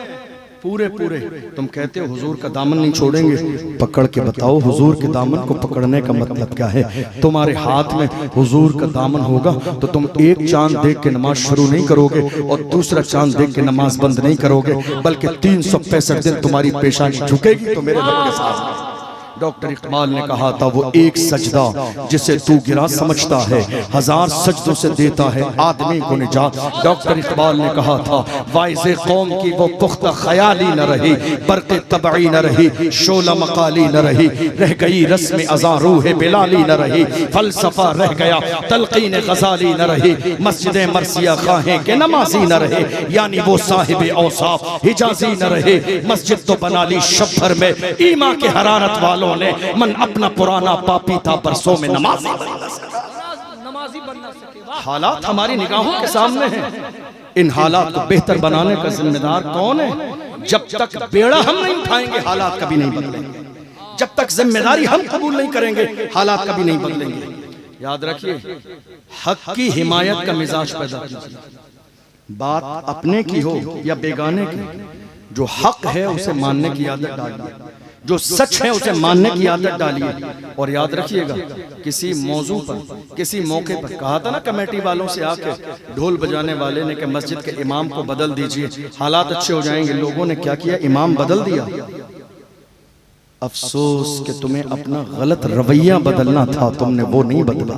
पूरे पूरे। तुम कहते हो हुजूर का दामन नहीं छोड़ेंगे, पकड़ के बताओ हुजूर के दामन को पकड़ने का मतलब क्या है? तुम्हारे हाथ में हुजूर का दामन होगा तो तुम एक चांद देख के नमाज शुरू नहीं करोगे और दूसरा चांद देख के नमाज बंद नहीं करोगे, बल्कि 365 दिन तुम्हारी पेशानी झुकेगी तो मेरे रब के साथ। डॉक्टर इकबाल ने कहा था, वो एक सजदा जिसे तू गिरा समझता है, हजार सजदों से देता है आदमी को निजात। डॉक्टर इकबाल ने कहा था, वाइज़े कौम की वो पुख्ता ख्याली न रही, बर्क़े तबई न रही, शोला मकाली न रही, रह गई रस्म अज़ा रूह बिलाली न रही, फलसफा रह गया तलक़ीन गज़ाली न रही, मस्जिद मरसिया खाहें के नमाजी न रहे, यानी वो साहिब औसाफ हिजाजी न रहे। मस्जिद तो बना ली शब्बर में ईमा के हरारत वालों ने, मन अपना पुराना पापी था बरसों में नमाजी बनना सके। हालात हमारी निगाहों के सामने हैं, इन हालात को बेहतर बनाने का जिम्मेदार कौन है? जब तक बेड़ा हम नहीं उठाएंगे हालात कभी नहीं बदलेंगे, जब तक जिम्मेदारी हम कबूल नहीं करेंगे हालात कभी नहीं बदलेंगे। याद रखिए, हक की हिमायत का मिजाज पैदा कीजिए, बात अपने की हो या बेगाने की, जो हक है उसे मानने की आदत डालिए, जो सच है उसे मानने की आदत डालिए। और याद रखिएगा, किसी मौजू पर, किसी मौके पर कहा था ना कमेटी वालों से आके, ढोल बजाने वाले ने कि मस्जिद के इमाम को बदल दीजिए, हालात अच्छे हो जाएंगे। लोगों ने क्या किया? इमाम बदल दिया। अफसोस कि तुम्हें अपना गलत रवैया बदलना था, तुमने वो नहीं बदला।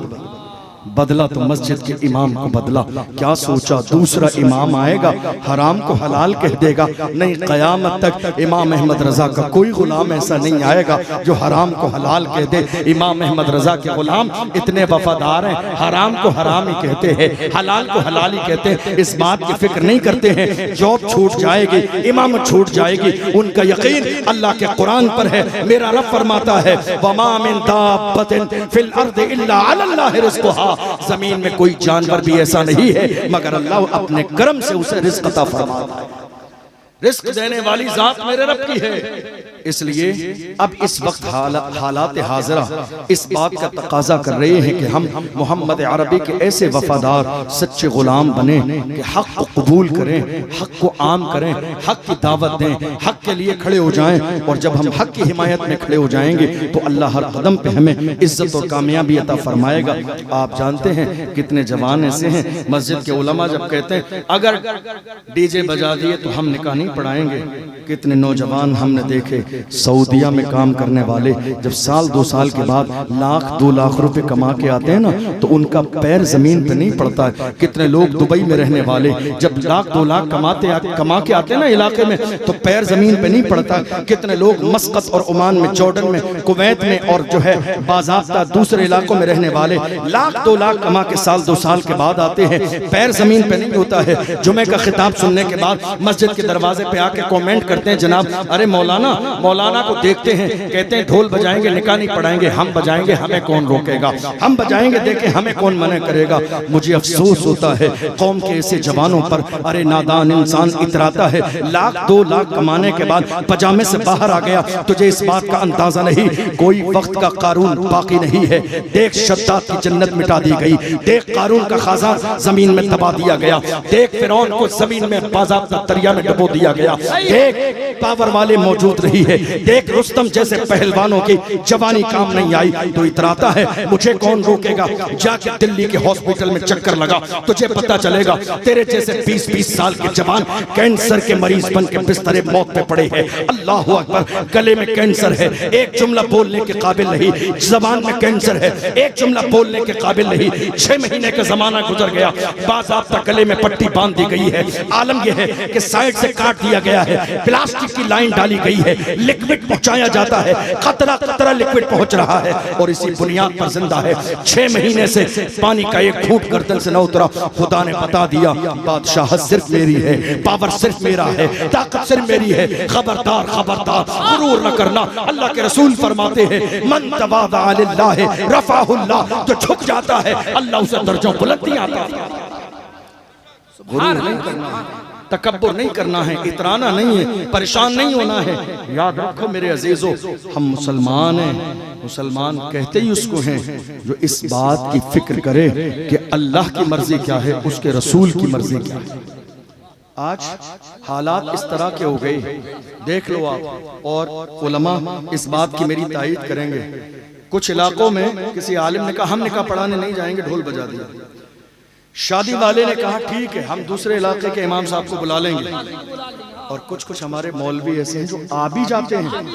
बदला तो मस्जिद के इमाम को बदला। क्या सोचा दूसरा इमाम आएगा हराम को हलाल कह देगा? नहीं, क़यामत तक इमाम अहमद रजा का कोई गुलाम ऐसा नहीं आएगा जो हराम को हलाल कह दे। इमाम अहमद रजा के गुलाम इतने वफादार हैं, हराम को हराम ही कहते हैं, हलाल को हलाल ही कहते हैं। इस बात की फिक्र नहीं करते हैं जॉब छूट जाएगी, इमामत छूट जाएगी। उनका यकीन अल्लाह के कुरान पर है। मेरा रब फरमाता है वमा मिन दाब्बतिन फिल अर्दि इल्ला अलल्लाहि रिज़्क़ुहा, जमीन में कोई जानवर भी ऐसा नहीं है मगर अल्लाह अपने करम से उसे रिज़्क़ अता फरमाता है। रिज़्क़ देने वाली जात मेरे रब की है। इसलिए अब इस वक्त हालात हाज़िरा इस बात का तकाजा कर रहे हैं कि हम मोहम्मद अरबी के ऐसे वफादार सच्चे गुलाम बने कि हक को कबूल करें, हक को आम करें, हक की दावत दें, हक के लिए खड़े हो जाएं। और जब हम हक की हिमायत में खड़े हो जाएंगे तो अल्लाह हर कदम पे हमें इज्जत और कामयाबी अता फरमाएगा। आप जानते हैं कितने जवान ऐसे हैं, मस्जिद के उलमा जब कहते हैं अगर डीजे बजा दिए तो हम निकाह नहीं पढ़ाएंगे। कितने नौजवान हमने देखे सऊदिया में काम करने वाले जब साल 2 साल के बाद लाख 2 लाख रुपए कमा के आते हैं ना तो उनका पैर जमीन पे नहीं पड़ता है। कितने लोग दुबई में रहने वाले जब लाख 2 लाख कमा के आते हैं ना इलाके में तो पैर जमीन पे नहीं पड़ता। कितने लोग मस्कत और ओमान में, जॉर्डन में, कुवैत में और जो है बाज़ाब्ता दूसरे इलाकों में रहने वाले लाख 2 लाख कमा के साल 2 साल के बाद आते हैं, पैर जमीन पे नहीं होता है। जुमे का खिताब सुनने के बाद मस्जिद के दरवाजे पे आके कमेंट करते हैं जनाब अरे मौलाना को देखते हैं, कहते हैं ढोल बजाएंगे निकाह नहीं पढ़ाएंगे। हम बजाएंगे हमें कौन रोकेगा, हम बजाएंगे देखें हमें कौन मना करेगा। मुझे अफसोस होता है कौम के ऐसे जवानों पर। अरे नादान इंसान इतराता है लाख 2 लाख कमाने के बाद पजामे से बाहर आ गया। तुझे इस बात का अंदाजा नहीं कोई वक्त का कारून बाकी नहीं है। देख शद्दाद की जन्नत मिटा दी गई, देख कारून का खजाना जमीन में दबा दिया गया, देख फिरौन को जमीन में बाज़ाब्ता दरिया में डुबो दिया गया, देख पावर वाले मौजूद रही है, देख रुस्तम जैसे पहलवानों की जवानी काम नहीं आई। तो इतराता है मुझे कौन रोकेगा। जाके दिल्ली के हॉस्पिटल में चक्कर लगा, तुझे पता चलेगा तेरे जैसे 20-20 साल के जवान कैंसर के मरीज बन के बिस्तरे मौत पे पड़े हैं। अल्लाह अकबर, गले में कैंसर है, एक जुमला बोलने के काबिल नहीं, जबान में कैंसर है, एक जुमला बोलने के काबिल नहीं। 6 महीने का जमाना गुजर गया, बाज़ाब्ता गले में पट्टी बांध दी गई है। आलम यह है कि साइड से काट दिया गया है, प्लास्टिक की लाइन डाली गई है, लिक्विड पहुंचाया जाता है, कतरा कतरा लिक्विड पहुंच रहा है और इसी बुनियाद पर जिंदा है। 6 महीने से पानी का एक घूंट गर्दन से न उतरा। खुदा ने बता दिया बादशाहत सिर्फ मेरी है, पावर सिर्फ मेरा है, ताकत सिर्फ मेरी है। खबरदार खबरदार, गुरूर न करना। अल्लाह के रसूल फरमाते हैं मन तवादा लिल्लाह रफ़अहुल्लाह, जो झुक जाता है अल्लाह उसे दर्जों बुलंदी आता है। गुरूर नहीं करना है, तकब्बुर नहीं करना है, इतराना नहीं है, परेशान नहीं होना है। याद रखो मेरे अजीजों, हम मुसलमान हैं। मुसलमान कहते ही उसको हैं जो इस बात की फिक्र करे कि अल्लाह की मर्जी क्या है, उसके रसूल की मर्जी क्या है। आज हालात इस तरह के हो गए, देख लो आप, और उलमा इस बात की मेरी तायीद करेंगे। कुछ इलाकों में किसी आलिम ने कहा हम निकाह पढ़ाने नहीं जाएंगे, ढोल बजा दिया। शादी वाले ने कहा ठीक है हम दूसरे इलाके के इमाम साहब को बुला लेंगे। और कुछ हमारे मौलवी ऐसे हैं जो आ भी जाते हैं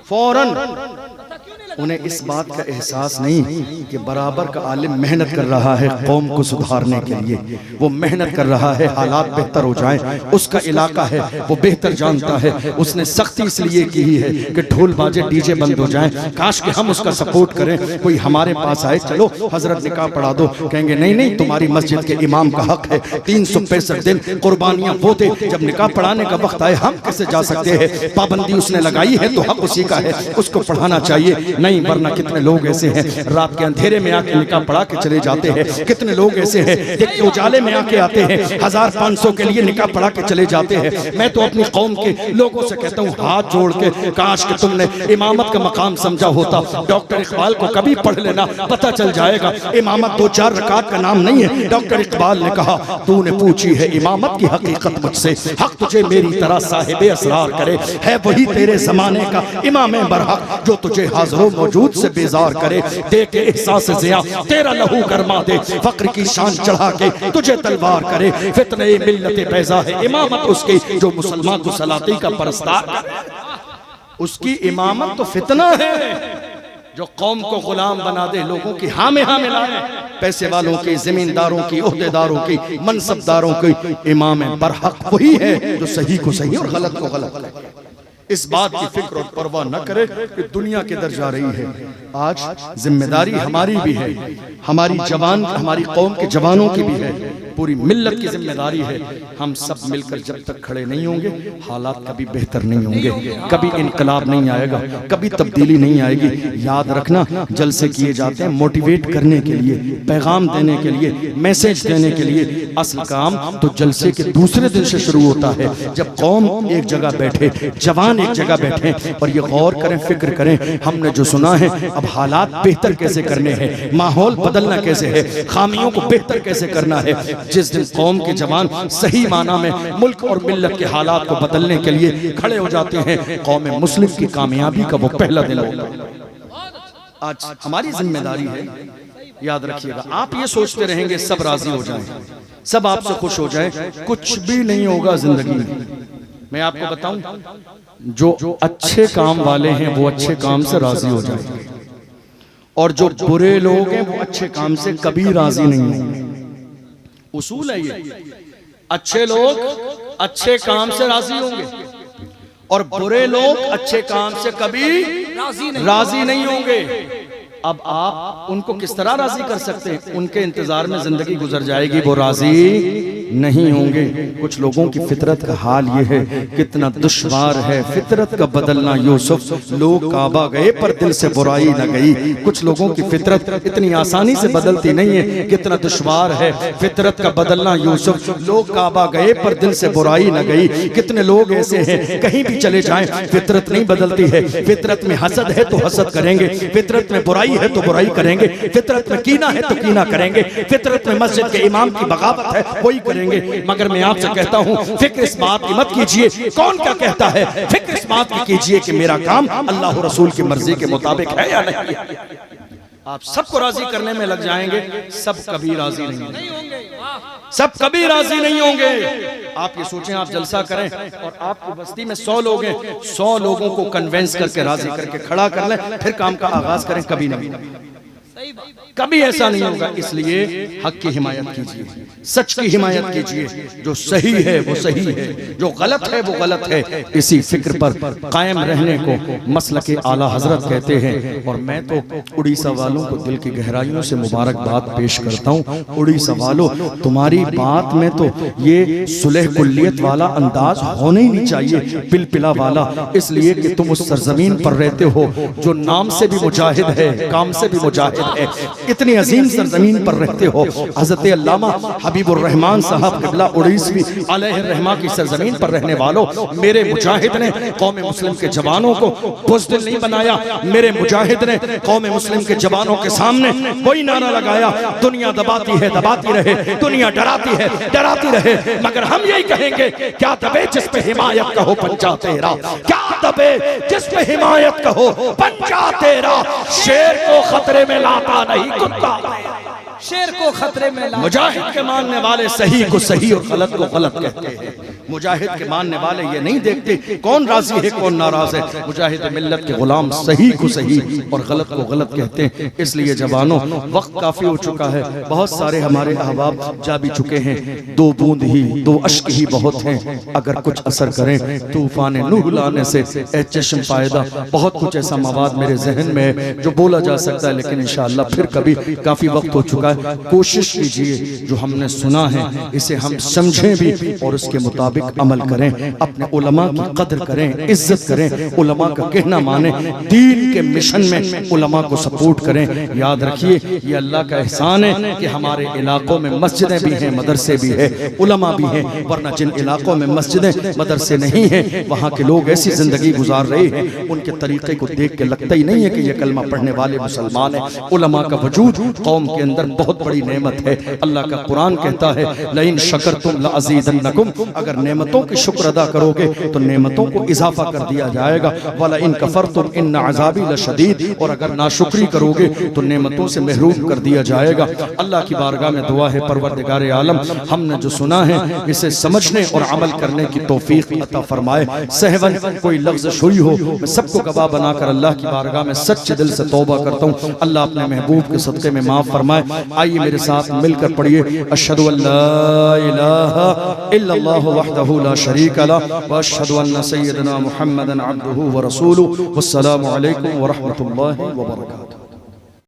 फौरन। उन्हें इस बात का एहसास नहीं कि बराबर का आलिम मेहनत कर रहा है कौम को सुधारने के लिए, वो मेहनत कर रहा है हालात बेहतर हो जाएं। उसका इलाका है, वो बेहतर जानता है। उसने सख्ती इसलिए की है कि ढोल बाजे डीजे बंद हो जाएं। काश कि हम उसका सपोर्ट करें। कोई हमारे पास आए चलो हजरत निकाह पढ़ा दो, कहेंगे नहीं नहीं तुम्हारी मस्जिद के इमाम का हक है, 365 दिन कुर्बानियां वो दे। जब निकाह पढ़ाने का वक्त आए हम कैसे जा सकते हैं। पाबंदी उसने लगाई है तो हक उसी का है, उसको पढ़ाना चाहिए। नहीं वरना कितने लोग ऐसे हैं रात के अंधेरे में आके निकाह पढ़ा के चले जाते हैं। कितने लोग ऐसे हैं देखिए उजाले में आके आते हैं, 1500 के लिए निकाह पढ़ा के चले जाते हैं। मैं तो अपनी कौम के लोगों से कहता हूँ हाथ जोड़ के काश कि तुमने इमामत का मकाम समझा होता। डॉक्टर इकबाल को कभी पढ़ लेना, पता चल जाएगा इमामत 2-4 रकात का नाम नहीं है। डॉक्टर इकबाल ने कहा तूने पूछी है इमामत की हकीकत मुझसे, हक तुझे मेरी तरह साहिब असरार करे। है वही तेरे जमाने का इमाम बरहक जो तुझे हाज़िर मौजूद से बेजार करे। दे के एहसास ज़िया तेरा लहू गरमा दे, फक्र की शान चढ़ा के तुझे तलवार करे। फितने मिल्लत बैज़ा है इमामत उसकी जो मुसलमान को सलाती का परस्तार करे। उसकी इमामत तो फितना है, जो कौम को गुलाम बना दे, लोगों की हाँ में हाँ मिलाए, पैसे वालों की, जमींदारों की, ओहदेदारों की, मनसबदारों की। इमाम बरहक वही है जो सही को सही और गलत को गलत कहे। इस बात की फिक्र और परवाह न करे कि दुनिया किधर जा रही है। आज जिम्मेदारी हमारी भी है, हमारी कौम के जवानों की भी है, पूरी मिल्लत की जिम्मेदारी है। हम सब मिलकर जब तक खड़े नहीं होंगे, हालात कभी बेहतर नहीं होंगे, कभी इनकलाब नहीं आएगा, कभी तब्दीली नहीं आएगी। याद रखना, जलसे किए जाते हैं मोटिवेट करने के लिए, पैगाम देने के लिए, मैसेज देने के लिए। असल काम तो जलसे के दूसरे दिन से शुरू होता है, जब कौम एक जगह बैठे, जवान एक जगह बैठे और ये गौर करें, फिक्र करें, हमने जो सुना है अब हालात बेहतर कैसे करने हैं, माहौल बदलना कैसे है, खामियों को बेहतर कैसे करना है। जिस दिन कौम के जवान सही माना में मुल्क और मिल्लत के हालात को बदलने के लिए खड़े हो जाते हैं, कौम मुस्लिम की कामयाबी का वो पहला दिन होगा। आज हमारी जिम्मेदारी है, याद रखिएगा। आप ये सोचते रहेंगे सब राजी हो जाएं, सब आपसे खुश हो जाए, कुछ भी नहीं होगा जिंदगी में। मैं आपको बताऊं, जो अच्छे काम वाले हैं वो अच्छे काम से राजी हो जाएंगे, और जो बुरे लोग हैं वो अच्छे काम से कभी राजी नहीं होंगे। उसूल है ये, अच्छे लोग अच्छे काम से राजी होंगे और बुरे लोग अच्छे काम से कभी राजी नहीं होंगे। अब आप उनको किस तरह राजी कर सकते हैं? उनके इंतजार में जिंदगी गुजर जाएगी, वो राजी नहीं होंगे। कुछ लोगों की फितरत का हाल ये है, कितना दुश्वार है फितरत का बदलना यूसुफ। लोग काबा गए पर दिल से बुराई न गई। कुछ लोगों की फितरत इतनी आसानी से बदलती नहीं है, कितना दुश्वार है फितरत का बदलना यूसुफ। लोग काबा गए पर दिल से बुराई न गई। कितने लोग ऐसे हैं कहीं भी चले जाएं फितरत नहीं बदलती है। फितरत में हसद है तो हसद करेंगे, फितरत में बुराई है तो बुराई करेंगे, फितरत में कीना है तो कीना करेंगे, फितरत में मस्जिद के इमाम की बगावत है वही करेंगे। मगर मैं आपसे कहता हूं, फिक्र इस बात की मत कीजिए कौन क्या कहता है, फिक्र इस बात की कीजिए कि मेरा काम अल्लाह और रसूल की मर्जी के मुताबिक है या नहीं। आप सबको राजी करने में लग जाएंगे, सब कभी राजी नहीं होंगे, सब कभी राजी नहीं होंगे। आप ये सोचें, आप जलसा करें और आपकी बस्ती में 100 लोग हैं, 100 लोगों को कन्वेंस करके राजी करके खड़ा कर लें, फिर काम का आगाज करें, कभी नहीं, कभी ऐसा नहीं होगा। इसलिए हक की हिमायत कीजिए, सच की हिमायत कीजिए, जो सही है वो सही है, जो गलत है वो गलत है। इसी फिक्र पर कायम रहने को मसलक आला हजरत कहते हैं। और मैं तो उड़ीसा वालों को दिल की गहराइयों से मुबारकबाद पेश करता हूँ। उड़ीसा वालों, तुम्हारी बात में तो ये सुलह कुल्लियत वाला अंदाज होना ही नहीं चाहिए, पिलपिला वाला, इसलिए कि तुम उस सरजमीन पर रहते हो जो नाम से भी मुजाहिद है, काम से भी मुजाहिद है। इतनी अजीम सरजमीन पर रहते हो। हजरत अल्लामा हबीबुर रहमान साहब क़िबला उड़ीसवी अलैहि रहमा की सरजमीन पर रहने वालों, मेरे मुजाहिद ने कौम मुस्लिम के जवानों को बुज़दिल नहीं बनाया। मेरे मुजाहिद ने कौम मुस्लिम के जवानों के सामने वही नारा लगाया, दुनिया दबाती है दबाती रहे, दुनिया डराती है डराती रहे, मगर हम यही कहेंगे, क्या दबे जिस पे हिमायत कहो पंजा तेरा, क्या दबे जिस पे हिमायत कहो पंजा तेरा। शेर को खतरे में लाता नहीं कुत्ता, शेर को खतरे में लाता। मुजाहिद के मानने वाले सही को सही और गलत को गलत कहते हैं। मुजाहिद के मानने वाले ये नहीं देखते कौन राजी है कौन नाराज है। मुजाहिद मिल्लत के गुलाम सही को सही और गलत को गलत कहते हैं। इसलिए जवानों, वक्त काफी हो चुका है, बहुत सारे हमारे अहबाब जा भी चुके हैं। 2 बूंद ही 2 अश्क ही बहुत हैं, अगर कुछ असर करें तूफान नूह लाने से ए चश्म फायदा। बहुत कुछ ऐसा मवाद मेरे जहन में है जो बोला जा सकता है, लेकिन इंशाअल्लाह फिर कभी, काफी वक्त हो चुका है। कोशिश कीजिए जो हमने सुना है इसे हम समझें भी और उसके मुताबिक अमल करें, अपने उलमा की कदर करें, इज्जत करें, उलमा का कहना माने, दीन के मिशन में उलमा को सपोर्ट करें। याद रखिए ये अल्लाह का एहसान है कि हमारे इलाकों में मस्जिदें भी हैं, मदरसे भी है, उलमा भी हैं, वरना जिन इलाकों में मस्जिदें मदरसे नहीं हैं वहाँ के लोग ऐसी जिंदगी गुजार रहे हैं, उनके तरीके को देख के लगता ही नहीं है कि ये कलमा पढ़ने वाले मुसलमान हैं। उलमा का वजूद कौम के अंदर बहुत बड़ी नेमत है। अल्लाह का कुरान कहता है, लइन शकरतुम लअज़ीदन्नकुम, अगर नेमतों की शुक्र अदा करोगे तो नेमतों को इजाफा कर दिया जाएगा। वाला इन कफरतुम इन्न अज़ाबी लशदीद, और अगर नाशुक्री करोगे तो नेमतों से महरूम कर दिया जाएगा। अल्लाह की बारगाह में दुआ है, परवरदिगार आलम हमने जो सुना है इसे समझने और अमल करने की तौफीक अता फरमाए। सहवन कोई लफ्ज़ शुई हो, मैं सबको गवाह बनाकर अल्लाह की बारगाह में सच्चे दिल से तौबा करता हूँ। अल्लाह अपने महबूब के सदक़े में माफ़ फरमाए। आइए मेरे साथ मिलकर पढ़िए, अशहदु अल्ला इलाहा इल्लल्लाहु वहदहु ला शरीका लहु व अशहदु अन्ना सय्यदना मुहम्मदन अब्दुहु व रसूलुहु। वस्सलामु अलैकुम व रहमतुल्लाहि व बरकातुहू।